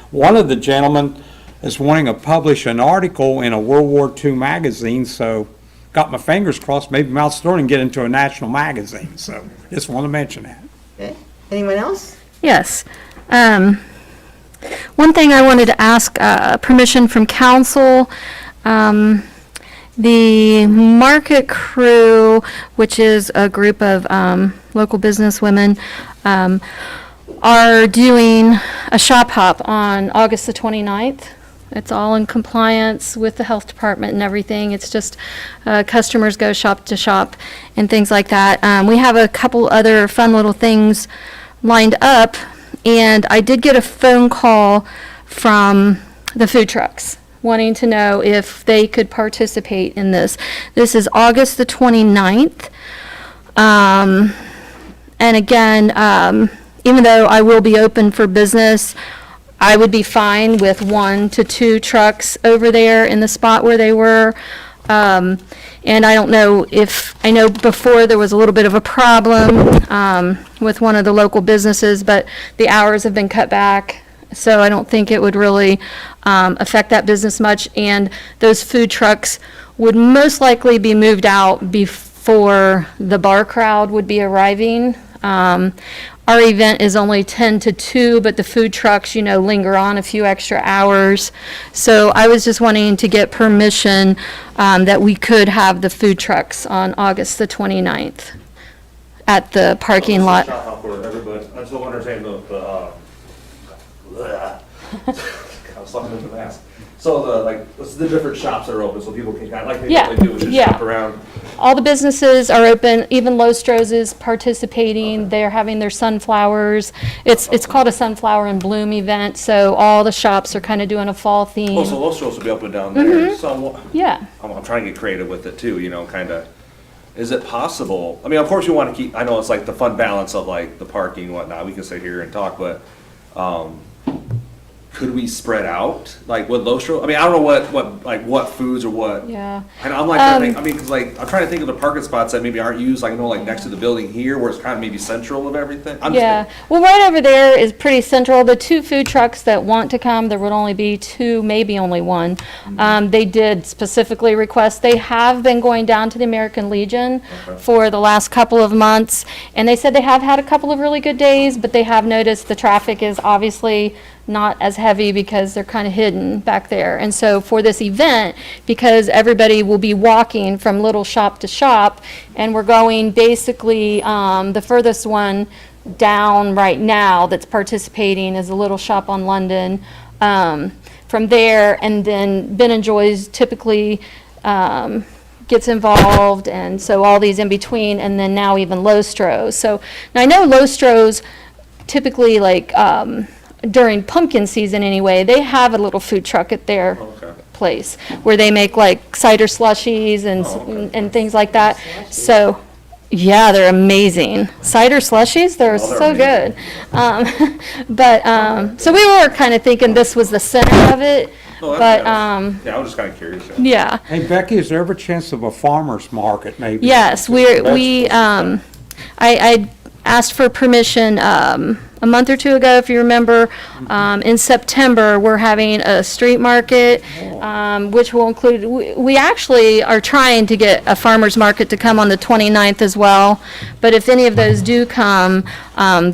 one of the gentlemen is wanting to publish an article in a World War II magazine, so got my fingers crossed, maybe Mount Sterling get into a national magazine, so just want to mention that. Okay. Anyone else? Yes. One thing I wanted to ask permission from council. The Market Crew, which is a group of local business women, are doing a shop hop on August the 29th. It's all in compliance with the health department and everything. It's just customers go shop to shop and things like that. We have a couple other fun little things lined up, and I did get a phone call from the food trucks wanting to know if they could participate in this. This is August the 29th. And again, even though I will be open for business, I would be fine with 1 to 2 trucks over there in the spot where they were. And I don't know if, I know before there was a little bit of a problem with one of the local businesses, but the hours have been cut back, so I don't think it would really affect that business much. And those food trucks would most likely be moved out before the bar crowd would be arriving. Our event is only 10 to 2, but the food trucks, you know, linger on a few extra hours. So I was just wanting to get permission that we could have the food trucks on August the 29th at the parking lot. Shop hop for everybody. I still understand I was talking with the mask. So what's the different shops that are open so people can kind of, like they Yeah, usually do, is just yeah. shop around? All the businesses are open, even Lostro's is participating, they're having their sunflowers. It's called a Sunflower in Bloom event, so all the shops are kind of doing a fall Oh, so theme. those stores will be open down there. So Yeah, I'm trying to get creative with it too, you know, kind of. Is it possible? I mean, of course you want to keep, I know it's like the fun balance of like the parking and whatnot. We can sit here and talk, but could we spread out like with Lostro? I mean, I don't know what foods or what. yeah. And I'm like, trying to think, I mean, because like I'm trying to think of the parking spots that maybe aren't used, like I know, like next to the building here, where it's kind of maybe central of everything. I'm just Yeah, well, right over there is pretty central. The 2 food trucks that want to come, there would only be 2, maybe only 1. They did specifically request, they have been going down to the American Legion Okay. for the last couple of months, and they said they have had a couple of really good days, but they have noticed the traffic is obviously not as heavy because they're kind of hidden back there. And so for this event, because everybody will be walking from little shop to shop, and we're going basically, the furthest one down right now that's participating is a little shop on London. From there, and then Ben and Joy's typically gets involved, and so all these in between, and then now even Lostro's. So now I know Lostro's typically like, during pumpkin season anyway, they have a little food truck at their Okay. place where they make like cider slushies and, and things like that. So, yeah, they're amazing. Cider slushies, they're so good. So we were kind of thinking this was the center of it, No, but, yeah, I was just kind of curious. yeah. Hey Becky, is there ever a chance of a farmer's market maybe? Yes, I asked for permission, a month or 2 ago, if you remember. In September, we're having a street market, which will include, we actually are trying to get a farmer's market to come on the 29th as well. But if any of those do come,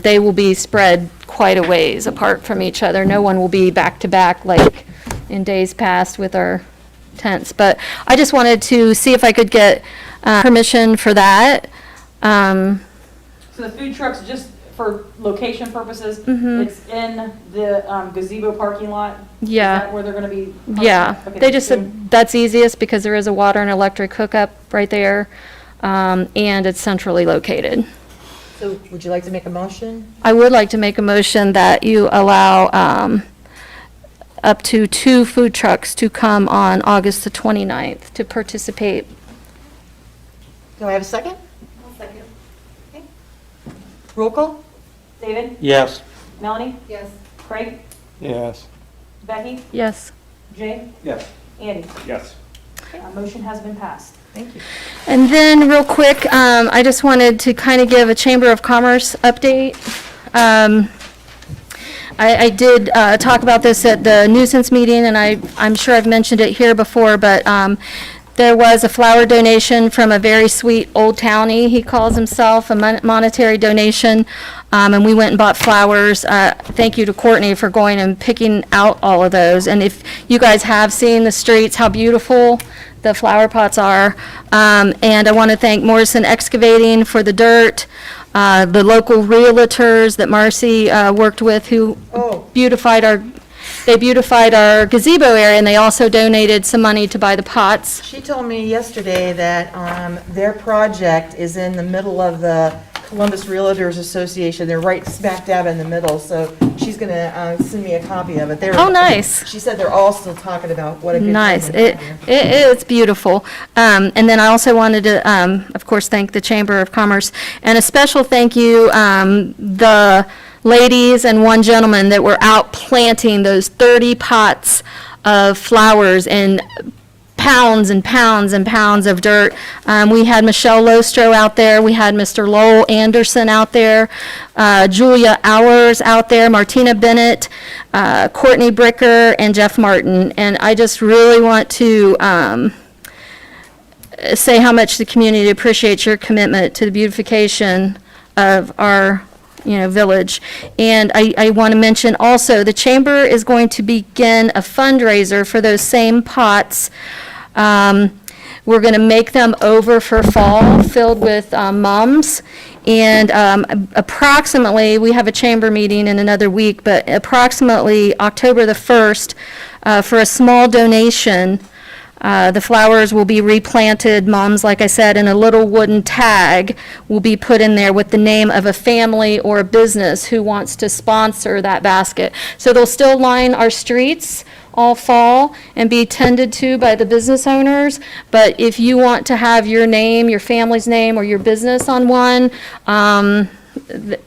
they will be spread quite a ways apart from each other. No one will be back to back like in days past with our tents. But I just wanted to see if I could get permission for that. So the food trucks, just for location purposes, it's in the gazebo parking lot? Yeah. Is that where they're gonna be? parking? Yeah, Okay, they just so- said that's easiest because there is a water and electric hookup right there, and it's centrally located. So would you like to make a motion? I would like to make a motion that you allow up to 2 food trucks to come on August the 29th to participate. Do I have a second? Second. Roll call? David? Yes. Melanie? Yes. Craig? Yes. Becky? Yes. Jay? Yes. Andy? Yes. Motion has been passed. Thank you. And then, real quick, I just wanted to kind of give a Chamber of Commerce update. I did talk about this at the nuisance meeting, and I'm sure I've mentioned it here before, but there was a flower donation from a very sweet old townie, he calls himself, a monetary donation, and we went and bought flowers. Thank you to Courtney for going and picking out all of those. And if you guys have seen the streets, how beautiful the flower pots are. And I want to thank Morrison Excavating for the dirt, the local realtors that Marcy worked with who beautified our gazebo area, and they also donated some money to buy the pots. She told me yesterday that their project is in the middle of the Columbus Realtors Association. They're right smack dab in the middle, so she's going to send me a copy of it. Oh, nice. She said they're all still talking about what a good Nice. time they have here. It's beautiful. And then I also wanted to, of course, thank the Chamber of Commerce, and a special thank you, the ladies and one gentleman that were out planting those 30 pots of flowers and pounds and pounds and pounds of dirt. We had Michelle Lostro out there, we had Mr. Lowell Anderson out there, Julia Hours out there, Martina Bennett, Courtney Bricker, and Jeff Martin. And I just really want to say how much the community appreciates your commitment to the beautification of our village. And I want to mention also, the chamber is going to begin a fundraiser for those same pots. We're going to make them over for fall, filled with mums. And approximately, we have a chamber meeting in another week, but approximately October the 1st, for a small donation, the flowers will be replanted, mums, like I said, and a little wooden tag will be put in there with the name of a family or a business who wants to sponsor that basket. So they'll still line our streets all fall and be tended to by the business owners, but if you want to have your name, your family's name, or your business on one,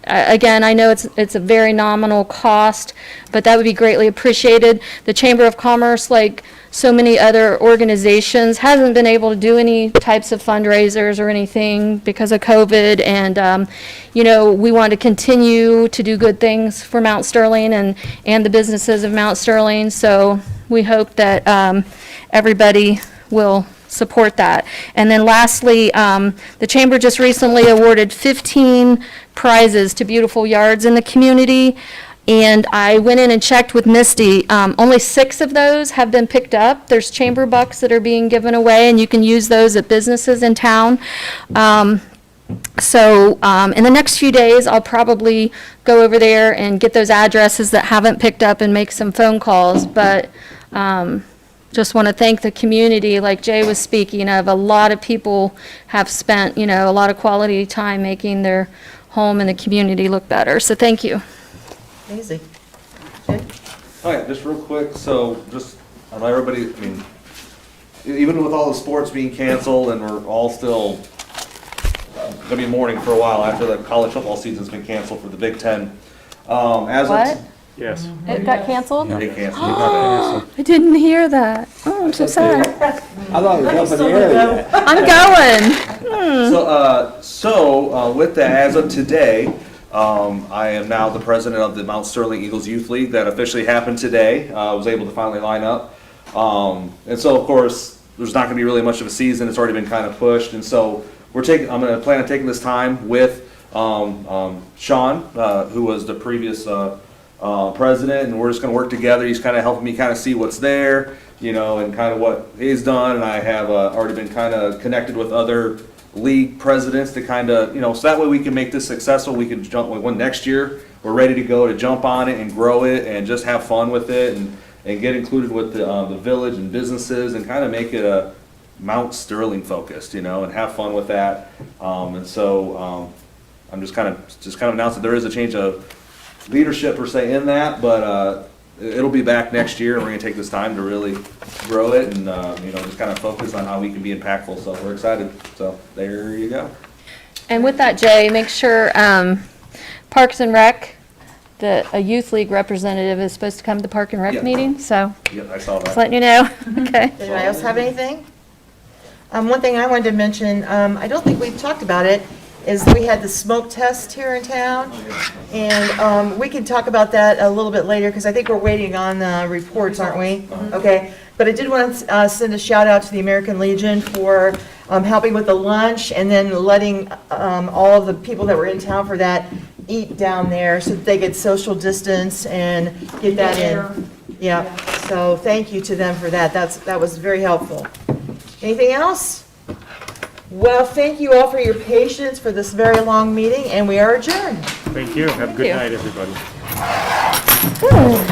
again, I know it's a very nominal cost, but that would be greatly appreciated. The Chamber of Commerce, like so many other organizations, hasn't been able to do any types of fundraisers or anything because of COVID, and we want to continue to do good things for Mount Sterling and the businesses of Mount Sterling, so we hope that everybody will support that. And then lastly, the Chamber just recently awarded 15 prizes to beautiful yards in the community. And I went in and checked with Misty. Only 6 of those have been picked up. There's chamber bucks that are being given away, and you can use those at businesses in town. So in the next few days, I'll probably go over there and get those addresses that haven't picked up and make some phone calls. But just want to thank the community, like Jay was speaking of. A lot of people have spent, a lot of quality time making their home and the community look better. So thank you. Easy. All right, just real quick, so just, I know everybody, even with all the sports being canceled and we're all still gonna be mourning for a while after the college football season's been canceled for the Big Ten. What? Yes. It got canceled? They canceled. I didn't hear that. Oh, I'm so sad. I thought it was up in the air. I'm going. So with that, as of today, I am now the president of the Mount Sterling Eagles Youth League. That officially happened today. I was able to finally line up. And so, of course, there's not going to be really much of a season. It's already been kind of pushed. And so I'm going to plan on taking this time with Sean, who was the previous president, and we're just going to work together. He's kind of helping me kind of see what's there, and kind of what he's done. And I have already been kind of connected with other league presidents to kind of, so that way we can make this successful. We can jump when next year we're ready to go to jump on it and grow it and just have fun with it and get included with the village and businesses and kind of make it a Mount Sterling focused, and have fun with that. And so I'm just kind of announced that there is a change of leadership per se in that, but it'll be back next year, and we're going to take this time to really grow it and, just kind of focus on how we can be impactful. So we're excited. So there you go. And with that, Jay, make sure Parks and Rec, a youth league representative is supposed to come to the Park and Rec Yeah. meeting, so Yep, I saw just that. letting you know. Okay. Does anybody else have anything? One thing I wanted to mention, I don't think we've talked about it, is we had the smoke test here in town. And we can talk about that a little bit later, because I think we're waiting on reports, aren't we? Okay, but I did want to send a shout out to the American Legion for helping with the lunch, and then letting all of the people that were in town for that eat down there, so that they could social distance and get that in. Yeah, so thank you to them for that. That was very helpful. Anything else? Well, thank you all for your patience for this very long meeting, and we are adjourned. Thank you. Have a good you. night, everybody. Ooh.